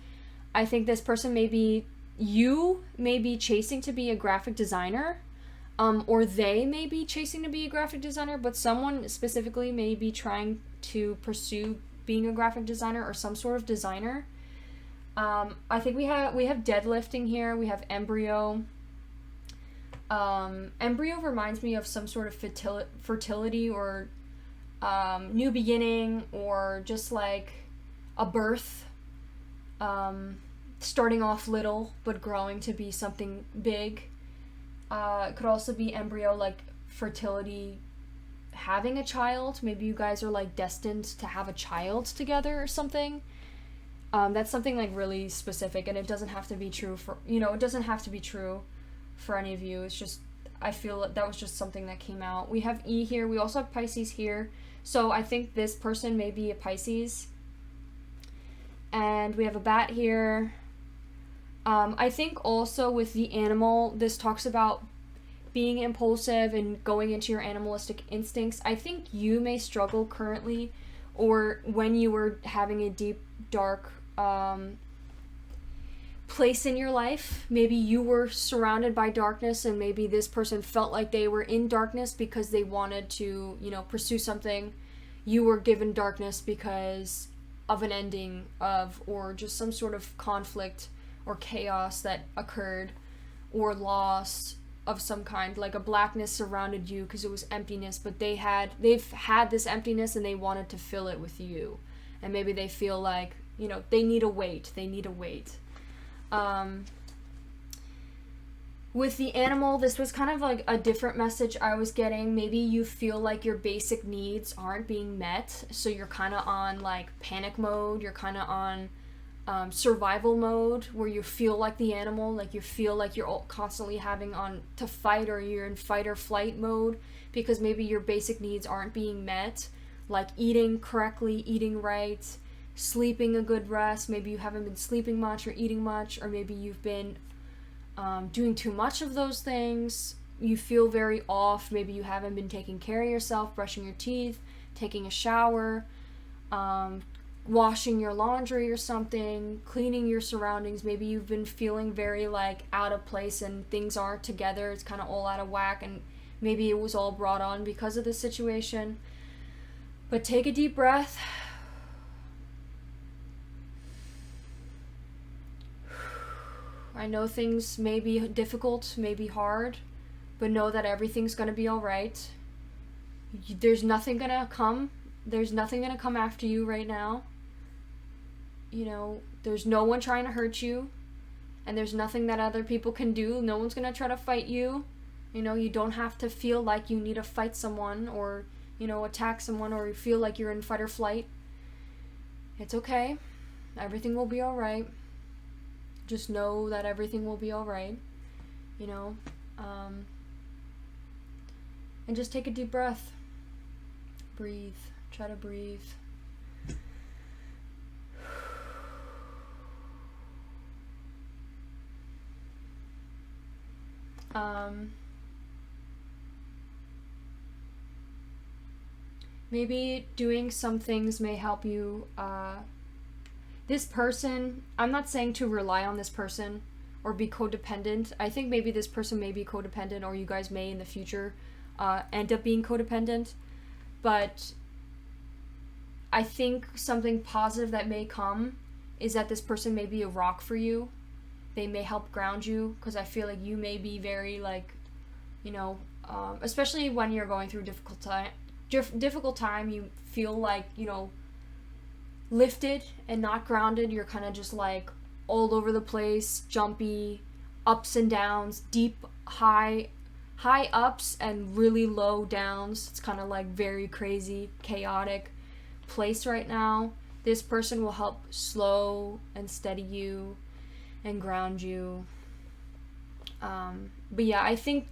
A: I think this person you may be chasing to be a graphic designer, or they may be chasing to be a graphic designer, but someone specifically may be trying to pursue being a graphic designer or some sort of designer. I think we have deadlifting here. We have embryo. Embryo reminds me of some sort of fertility or new beginning, or just a birth. Starting off little but growing to be something big. It could also be embryo, fertility, having a child. Maybe you guys are destined to have a child together or something. That's something really specific, and it doesn't have to be true for, it doesn't have to be true for any of you. It's just, I feel that was just something that came out. We have E here. We also have Pisces here. So I think this person may be a Pisces. And we have a bat here. I think also with the animal, this talks about being impulsive and going into your animalistic instincts. I think you may struggle currently, or when you were having a deep, dark place in your life, maybe you were surrounded by darkness, and maybe this person felt like they were in darkness because they wanted to, pursue something. You were given darkness because of an ending of, or just some sort of conflict or chaos that occurred, or loss of some kind, a blackness surrounded you because it was emptiness, but they've had this emptiness and they wanted to fill it with you, and maybe they feel they need a weight. With the animal, this was kind of a different message I was getting. Maybe you feel like your basic needs aren't being met, so you're kind of on panic mode. You're kind of on survival mode, where you feel like the animal, you feel like you're constantly having on to fight, or you're in fight or flight mode because maybe your basic needs aren't being met, eating correctly, eating right, sleeping a good rest. Maybe you haven't been sleeping much or eating much, or maybe you've been doing too much of those things. You feel very off. Maybe you haven't been taking care of yourself, brushing your teeth, taking a shower, washing your laundry or something, cleaning your surroundings. Maybe you've been feeling very like out of place and things aren't together. It's kind of all out of whack, and maybe it was all brought on because of this situation. But take a deep breath. I know things may be difficult, may be hard, but know that everything's going to be all right. There's nothing going to come. There's nothing going to come after you right now. You know, there's no one trying to hurt you, and there's nothing that other people can do. No one's going to try to fight you. You know, you don't have to feel like you need to fight someone or, you know, attack someone, or you feel like you're in fight or flight. It's okay. Everything will be all right. Just know that everything will be all right, you know. And just take a deep breath. Breathe. Try to breathe. Maybe doing some things may help you. This person, I'm not saying to rely on this person or be codependent. I think maybe this person may be codependent, or you guys may in the future end up being codependent. But I think something positive that may come is that this person may be a rock for you. They may help ground you, because I feel like you may be very like, you know, especially when you're going through difficult time, you feel like, you know, lifted and not grounded. You're kind of just like all over the place, jumpy, ups and downs, deep high ups and really low downs. It's kind of like very crazy, chaotic place right now. This person will help slow and steady you and ground you. But yeah, I think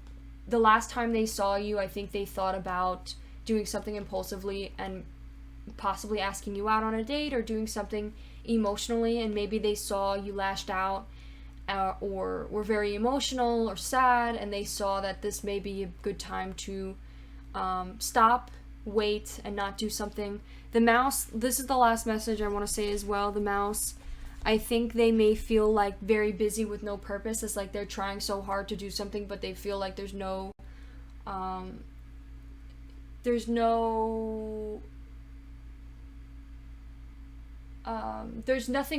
A: the last time they saw you, I think they thought about doing something impulsively and possibly asking you out on a date or doing something emotionally, and maybe they saw you lashed out or were very emotional or sad, and they saw that this may be a good time to stop, wait, and not do something. The mouse, this is the last message I want to say as well. The mouse, I think they may feel like very busy with no purpose. It's like they're trying so hard to do something, but they feel like there's nothing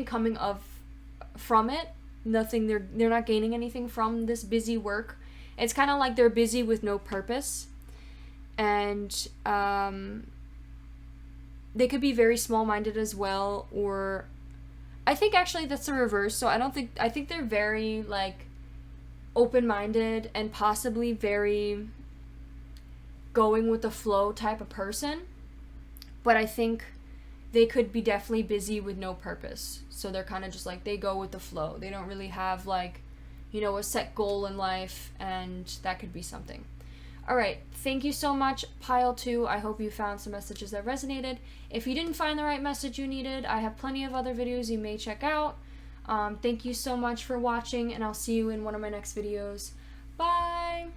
A: coming from it. Nothing, they're not gaining anything from this busy work. It's kind of like they're busy with no purpose, and they could be very small-minded as well, or I think actually that's the reverse. So I think they're very like open-minded and possibly very going with the flow type of person, but I think they could be definitely busy with no purpose. So they're kind of just like, they go with the flow. They don't really have like, you know, a set goal in life, and that could be something. All right, thank you so much, Pile 2. I hope you found some messages that resonated. If you didn't find the right message you needed, I have plenty of other videos you may check out. Thank you so much for watching, and I'll see you in one of my next videos. Bye!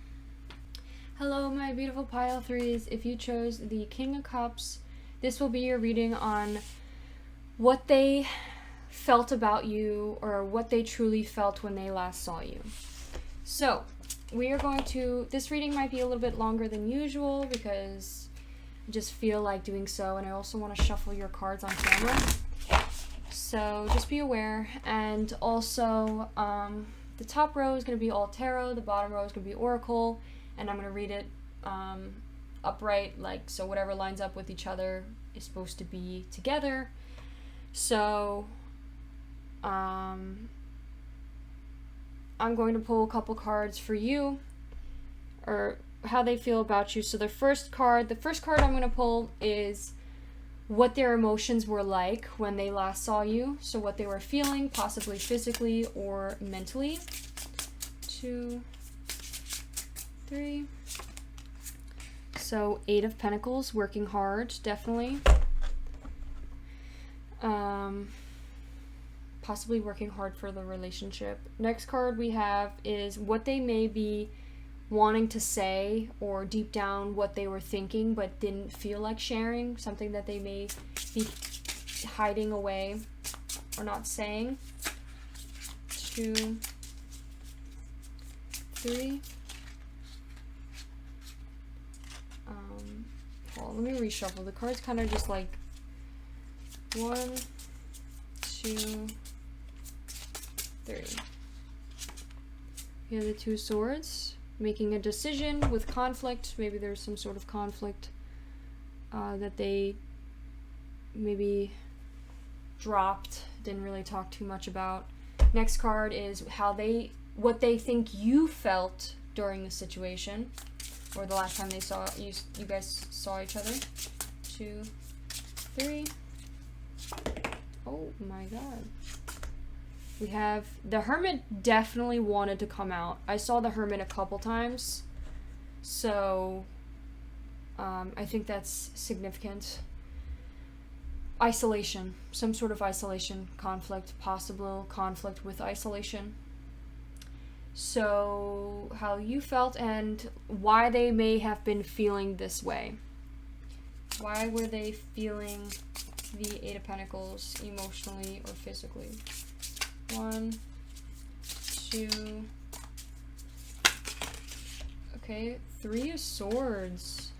A: Hello, my beautiful Pile 3s. If you chose the King of Cups, this will be your reading on what they felt about you, or what they truly felt when they last saw you. So, we are going to, this reading might be a little bit longer than usual because I just feel like doing so, and I also want to shuffle your cards on camera. So just be aware. And also, the top row is going to be all tarot, the bottom row is going to be oracle, and I'm going to read it upright, like, so whatever lines up with each other is supposed to be together. So I'm going to pull a couple cards for you, or how they feel about you. So the first card I'm going to pull is what their emotions were like when they last saw you. So what they were feeling, possibly physically or mentally. 2, 3. So 8 of Pentacles, working hard, definitely. Possibly working hard for the relationship. Next card we have is what they may be wanting to say, or deep down what they were thinking but didn't feel like sharing, something that they may be hiding away or not saying. 2, 3. Well, let me reshuffle. The cards kind of just like 1, 2, 3. Here are the 2 swords. Making a decision with conflict. Maybe there's some sort of conflict that they maybe dropped, didn't really talk too much about. Next card is what they think you felt during the situation, or the last time they saw you guys saw each other. 2, 3. Oh my god. We have the Hermit. Definitely wanted to come out. I saw the Hermit a couple times, so I think that's significant. Isolation, some sort of isolation, conflict, possible conflict with isolation. So how you felt and why they may have been feeling this way. Why were they feeling the 8 of Pentacles emotionally or physically? 1, 2. Okay, 3 of Swords.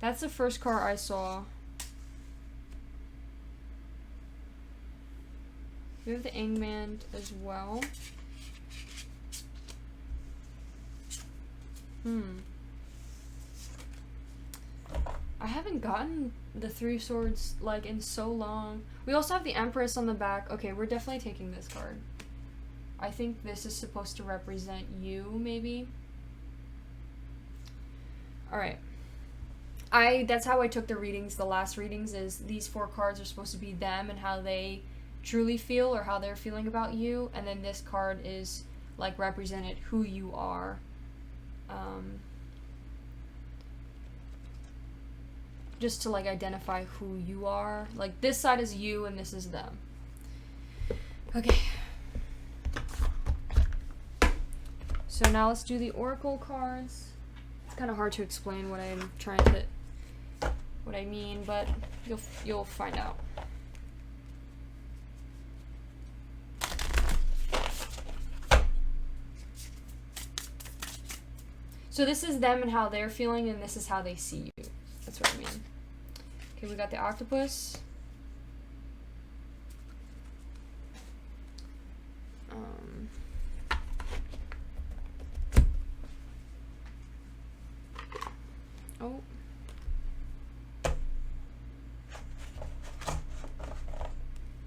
A: That's the first card I saw. We have the Hangman as well. I haven't gotten the 3 swords like in so long. We also have the Empress on the back. Okay, we're definitely taking this card. I think this is supposed to represent you, maybe. Alright. That's how I took the readings, the last readings, is these 4 cards are supposed to be them and how they truly feel or how they're feeling about you, and then this card is like represented who you are. Just to like identify who you are. Like this side is you and this is them. Okay. So now let's do the Oracle cards. It's kind of hard to explain what I mean, but you'll find out. So this is them and how they're feeling, and this is how they see you. That's what I mean. Okay, we got the Octopus. Oh.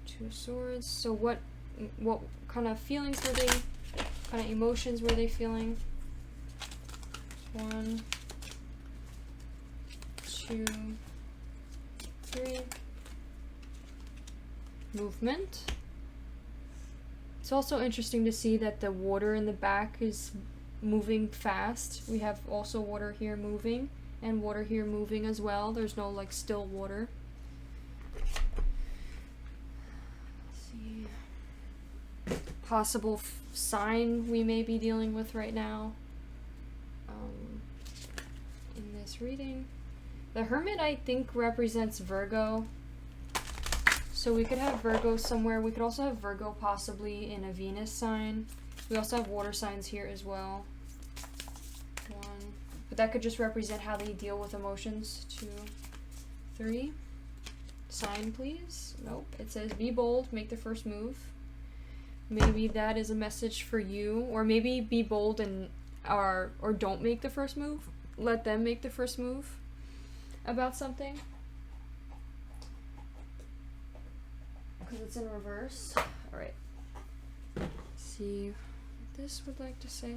A: 2 of Swords. So what kind of feelings were they, kind of emotions were they feeling? 1, 2, 3. Movement. It's also interesting to see that the water in the back is moving fast. We have also water here moving and water here moving as well. There's no like still water. Let's see. Possible sign we may be dealing with right now. In this reading. The Hermit, I think, represents Virgo. So we could have Virgo somewhere. We could also have Virgo possibly in a Venus sign. We also have water signs here as well. 1. But that could just represent how they deal with emotions. 2, 3. Sign, please. Nope. It says, be bold, make the first move. Maybe that is a message for you. Or maybe be bold and or don't make the first move. Let them make the first move about something. Because it's in reverse. Alright. See what this would like to say.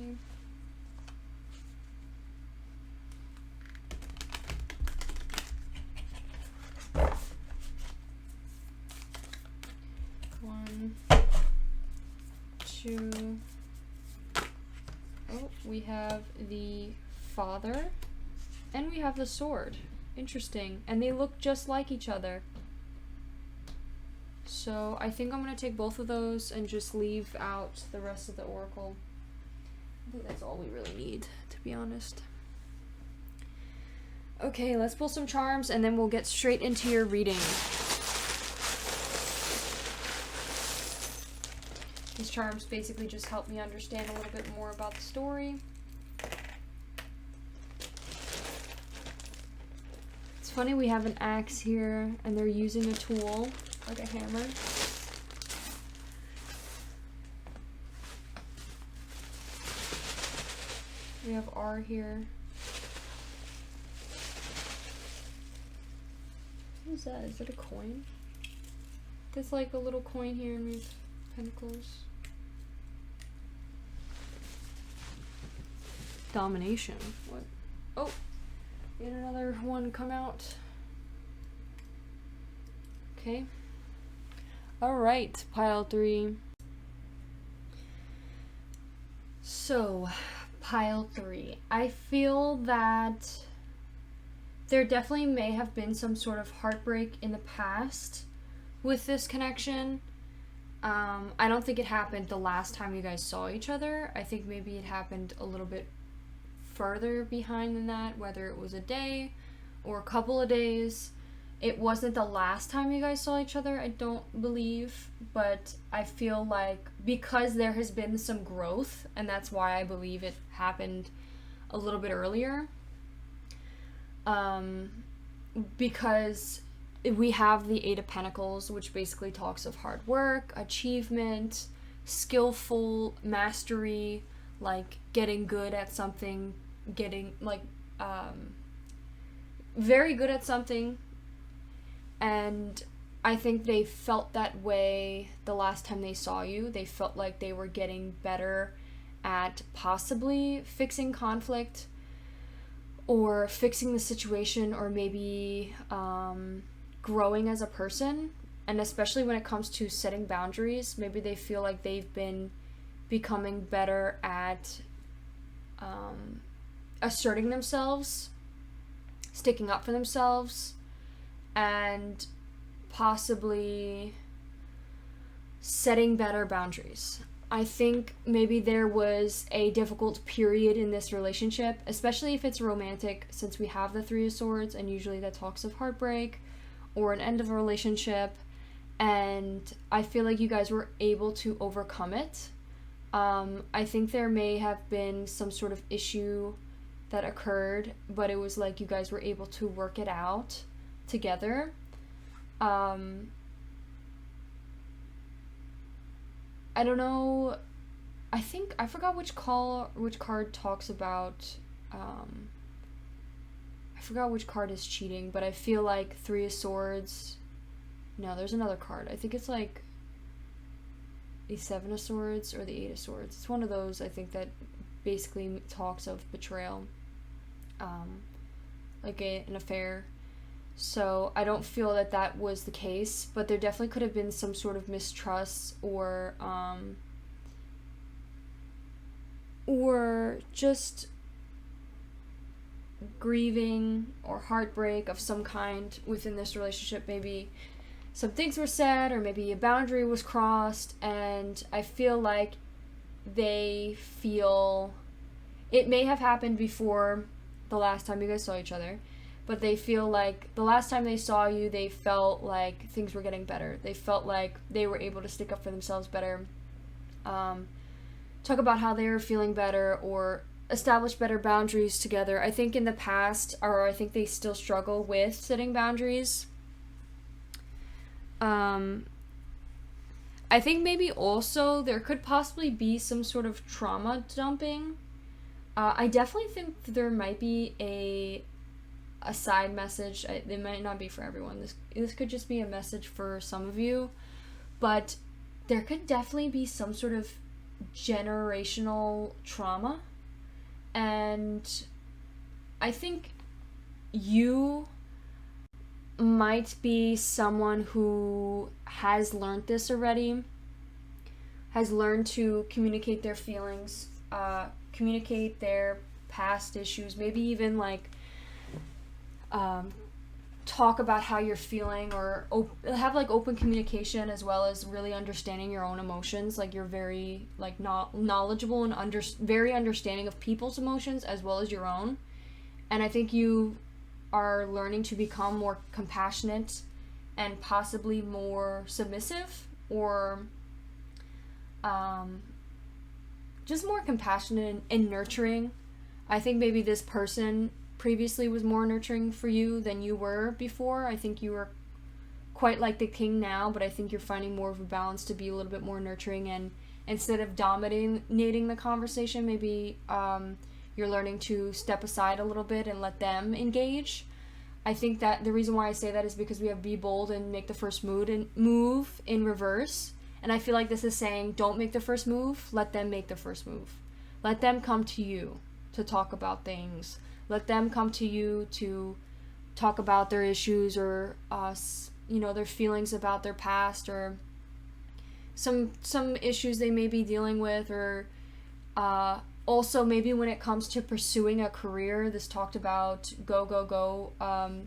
A: One, 2. Oh, we have the Father, and we have the Sword. Interesting. And they look just like each other. So I think I'm going to take both of those and just leave out the rest of the Oracle. I think that's all we really need, to be honest. Okay, let's pull some charms and then we'll get straight into your reading. These charms basically just help me understand a little bit more about the story. It's funny, we have an axe here, and they're using a tool, like a hammer. We have R here. What is that? Is it a coin? There's like a little coin here, and we have pentacles. Domination. What? Oh! We had another one come out. Okay. Alright, pile 3. So, pile 3. I feel that there definitely may have been some sort of heartbreak in the past with this connection. I don't think it happened the last time you guys saw each other. I think maybe it happened a little bit further behind than that, whether it was a day or a couple of days. It wasn't the last time you guys saw each other, I don't believe, but I feel like because there has been some growth, and that's why I believe it happened a little bit earlier, because we have the Eight of Pentacles, which basically talks of hard work, achievement, skillful mastery, like getting good at something, getting like very good at something. And I think they felt that way the last time they saw you. They felt like they were getting better at possibly fixing conflict or fixing the situation, or maybe growing as a person. And especially when it comes to setting boundaries, maybe they feel like they've been becoming better at asserting themselves, sticking up for themselves, and possibly setting better boundaries. I think maybe there was a difficult period in this relationship, especially if it's romantic, since we have the Three of Swords, and usually that talks of heartbreak or an end of a relationship, and I feel like you guys were able to overcome it. I think there may have been some sort of issue that occurred, but it was like you guys were able to work it out together. I don't know. I think I forgot which card talks about. I forgot which card is cheating, but I feel like Three of Swords. No, there's another card. I think it's like the Seven of Swords or the Eight of Swords. It's one of those, I think, that basically talks of betrayal, like an affair. So I don't feel that that was the case, but there definitely could have been some sort of mistrust or just grieving or heartbreak of some kind within this relationship. Maybe some things were said, or maybe a boundary was crossed, and I feel like they feel it may have happened before the last time you guys saw each other, but they feel like the last time they saw you, they felt like things were getting better. They felt like they were able to stick up for themselves better, talk about how they were feeling better, or establish better boundaries together. I think in the past, or I think they still struggle with setting boundaries. I think maybe also there could possibly be some sort of trauma dumping. I definitely think there might be a side message. It might not be for everyone. This could just be a message for some of you, but there could definitely be some sort of generational trauma, and I think you might be someone who has learned this already, has learned to communicate their feelings, communicate their past issues, maybe even like talk about how you're feeling, or have like open communication, as well as really understanding your own emotions. Like you're very like knowledgeable and very understanding of people's emotions as well as your own. And I think you are learning to become more compassionate and possibly more submissive, or just more compassionate and nurturing. I think maybe this person previously was more nurturing for you than you were before. I think you were quite like the king now, but I think you're finding more of a balance to be a little bit more nurturing, and instead of dominating the conversation, maybe you're learning to step aside a little bit and let them engage. I think that the reason why I say that is because we have be bold and make the first move in reverse. And I feel like this is saying, don't make the first move, let them make the first move. Let them come to you to talk about things. Let them come to you to talk about their issues or, their feelings about their past or some issues they may be dealing with, or also maybe when it comes to pursuing a career, this talked about go,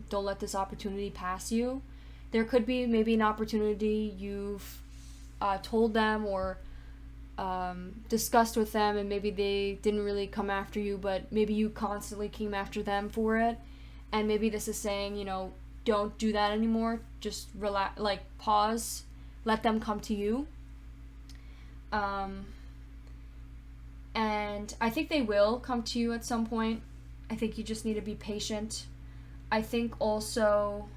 A: don't let this opportunity pass you. There could be maybe an opportunity you've told them or discussed with them, and maybe they didn't really come after you, but maybe you constantly came after them for it. And maybe this is saying, don't do that anymore. Just relax, pause, let them come to you. And I think they will come to you at some point. I think you just need to be patient. I think also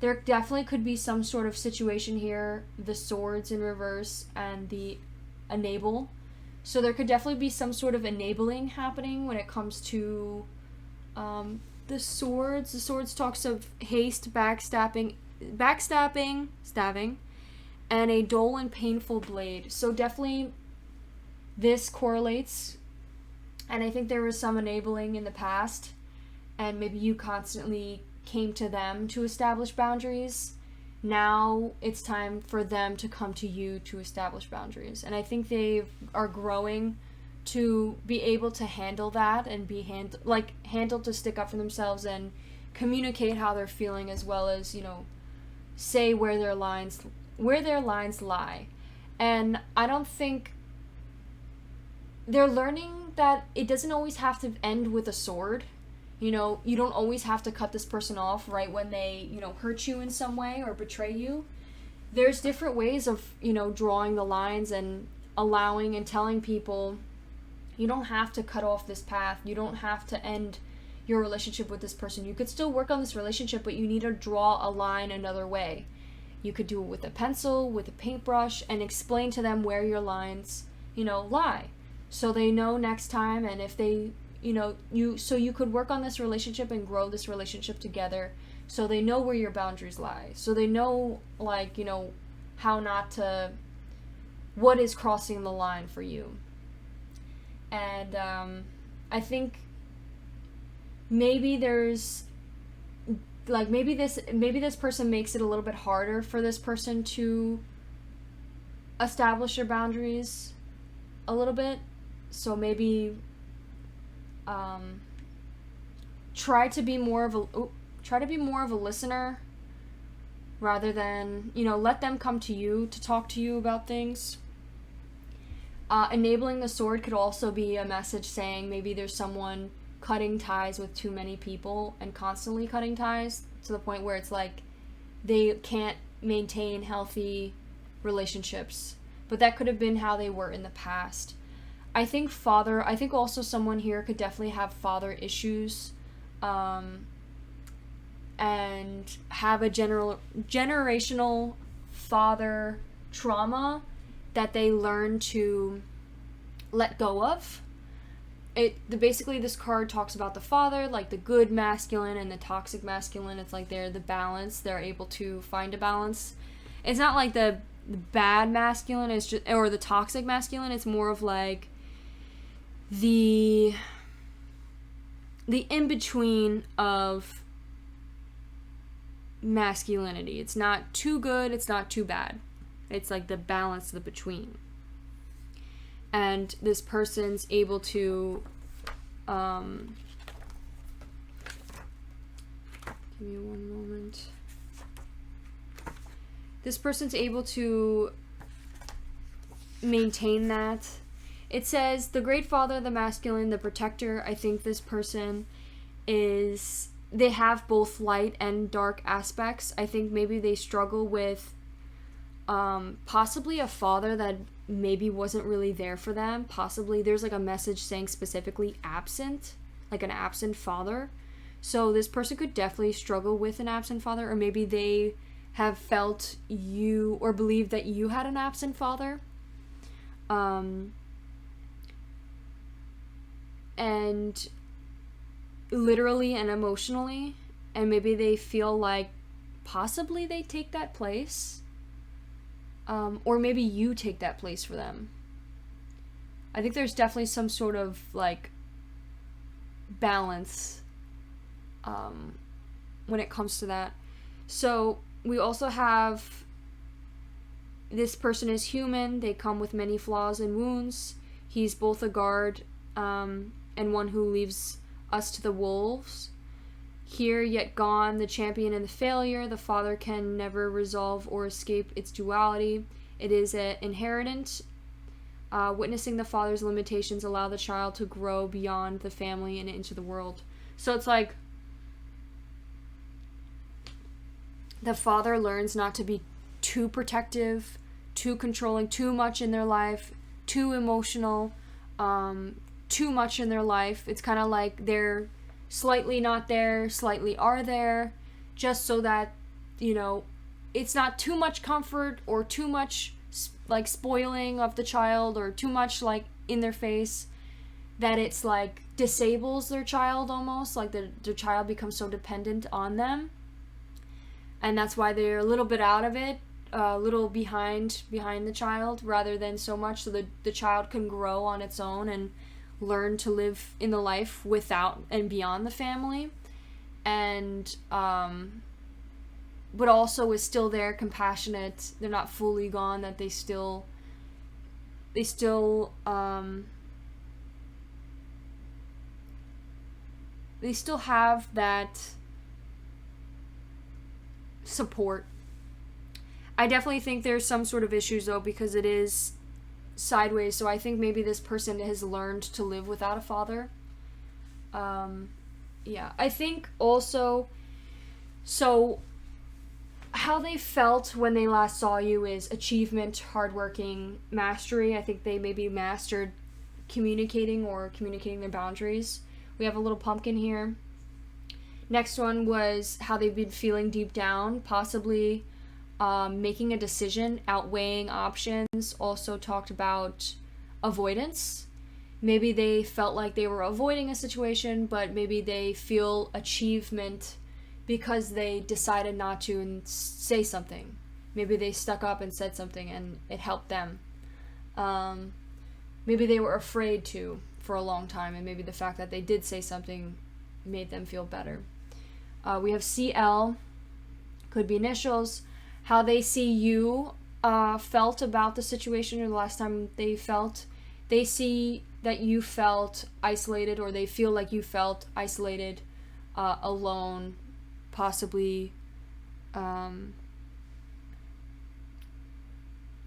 A: there definitely could be some sort of situation here, the swords in reverse and the enable. So there could definitely be some sort of enabling happening when it comes to the swords. The swords talks of haste, backstabbing, stabbing, and a dull and painful blade. So definitely this correlates, and I think there was some enabling in the past, and maybe you constantly came to them to establish boundaries. Now it's time for them to come to you to establish boundaries, and I think they are growing to be able to handle that and be handled to stick up for themselves and communicate how they're feeling, as well as say where their lines lie. And I don't think they're learning that it doesn't always have to end with a sword. You don't always have to cut this person off right when they, hurt you in some way or betray you. There's different ways of, drawing the lines and allowing and telling people, you don't have to cut off this path. You don't have to end your relationship with this person. You could still work on this relationship, but you need to draw a line another way. You could do it with a pencil, with a paintbrush, and explain to them where your lines, lie. So they know next time, and if they, you could work on this relationship and grow this relationship together, so they know where your boundaries lie. So they know, how not to, what is crossing the line for you. And I think maybe there's, maybe this person makes it a little bit harder for this person to establish their boundaries a little bit. So maybe try to be more of a listener rather than, let them come to you to talk to you about things. Enabling the sword could also be a message saying maybe there's someone cutting ties with too many people and constantly cutting ties to the point where it's they can't maintain healthy relationships. But that could have been how they were in the past. I think also someone here could definitely have father issues, and have a generational father trauma that they learn to let go of. Basically this card talks about the father, the good masculine and the toxic masculine. It's they're the balance. They're able to find a balance. It's not the bad masculine is just, or the toxic masculine. It's more of the in-between of masculinity. It's not too good, it's not too bad. It's the balance, the between. And this person's able to give me one moment. This person's able to maintain that. It says, the great father, the masculine, the protector. I think this person they have both light and dark aspects. I think maybe they struggle with possibly a father that maybe wasn't really there for them. Possibly there's like a message saying specifically absent, like an absent father. So this person could definitely struggle with an absent father, or maybe they have felt you or believed that you had an absent father. And literally and emotionally, and maybe they feel like possibly they take that place, or maybe you take that place for them. I think there's definitely some sort of like balance when it comes to that. So we also have this person is human. They come with many flaws and wounds. He's both a guard and one who leaves us to the wolves. Here yet gone, the champion and the failure. The father can never resolve or escape its duality. It is an inherent. Witnessing the father's limitations allow the child to grow beyond the family and into the world. So it's like the father learns not to be too protective, too controlling, too much in their life, too emotional, too much in their life. It's kind of like they're slightly not there, slightly are there, just so that, you know, it's not too much comfort or too much like spoiling of the child or too much like in their face that it's like disables their child almost, like the child becomes so dependent on them, and that's why they're a little bit out of it, a little behind the child rather than so much so the child can grow on its own and learn to live in the life without and beyond the family, and but also is still there, compassionate. They're not fully gone, that they still have that support. I definitely think there's some sort of issues though, because it is sideways, so I think maybe this person has learned to live without a father. Yeah, I think also, so how they felt when they last saw you is achievement, hardworking, mastery. I think they maybe mastered communicating their boundaries. We have a little pumpkin here. Next one was how they've been feeling deep down, possibly making a decision, outweighing options. Also talked about avoidance. Maybe they felt like they were avoiding a situation, but maybe they feel achievement because they decided not to and say something. Maybe they stuck up and said something and it helped them. Maybe they were afraid to for a long time, and maybe the fact that they did say something made them feel better. We have CL, could be initials. How they see you felt about the situation, or the last time they felt. They see that you felt isolated, or they feel like you felt isolated, alone, possibly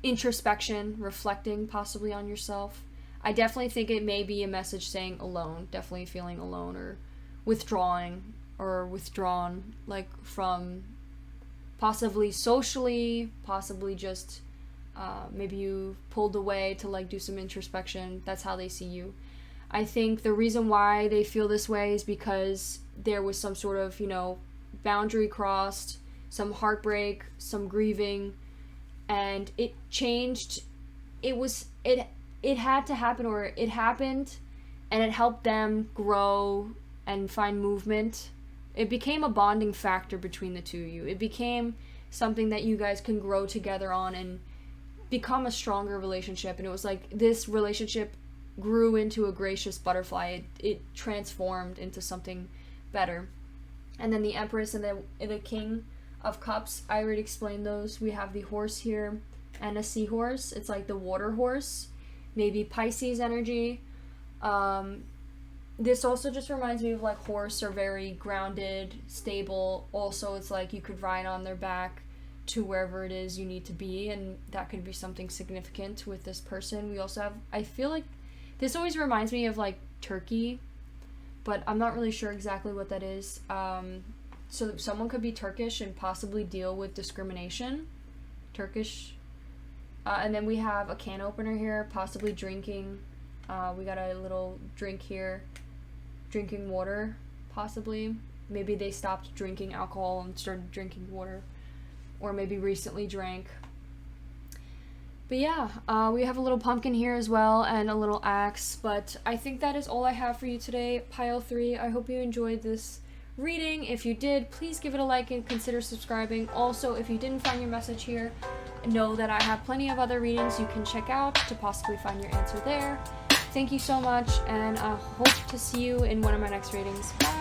A: introspection, reflecting possibly on yourself. I definitely think it may be a message saying alone, definitely feeling alone or withdrawing or withdrawn, like from possibly socially, possibly just maybe you pulled away to like do some introspection. That's how they see you. I think the reason why they feel this way is because there was some sort of, boundary crossed, some heartbreak, some grieving, and it changed. It had to happen, or it happened, and it helped them grow and find movement. It became a bonding factor between the two of you. It became something that you guys can grow together on and become a stronger relationship. And it was like this relationship grew into a gracious butterfly. It transformed into something better. And then the Empress and the King of Cups, I already explained those. We have the horse here and a seahorse. It's like the water horse. Maybe Pisces energy. This also just reminds me of like horse are very grounded, stable. Also, it's like you could ride on their back to wherever it is you need to be, and that could be something significant with this person. We also have, I feel like this always reminds me of like Turkey, but I'm not really sure exactly what that is. So someone could be Turkish and possibly deal with discrimination. Turkish And then we have a can opener here, possibly drinking. We got a little drink here, drinking water, possibly. Maybe they stopped drinking alcohol and started drinking water, or maybe recently drank. But yeah, we have a little pumpkin here as well, and a little axe, but I think that is all I have for you today, pile 3. I hope you enjoyed this reading. If you did, please give it a like and consider subscribing. Also, if you didn't find your message here, know that I have plenty of other readings you can check out to possibly find your answer there. Thank you so much, and I hope to see you in one of my next readings. Bye!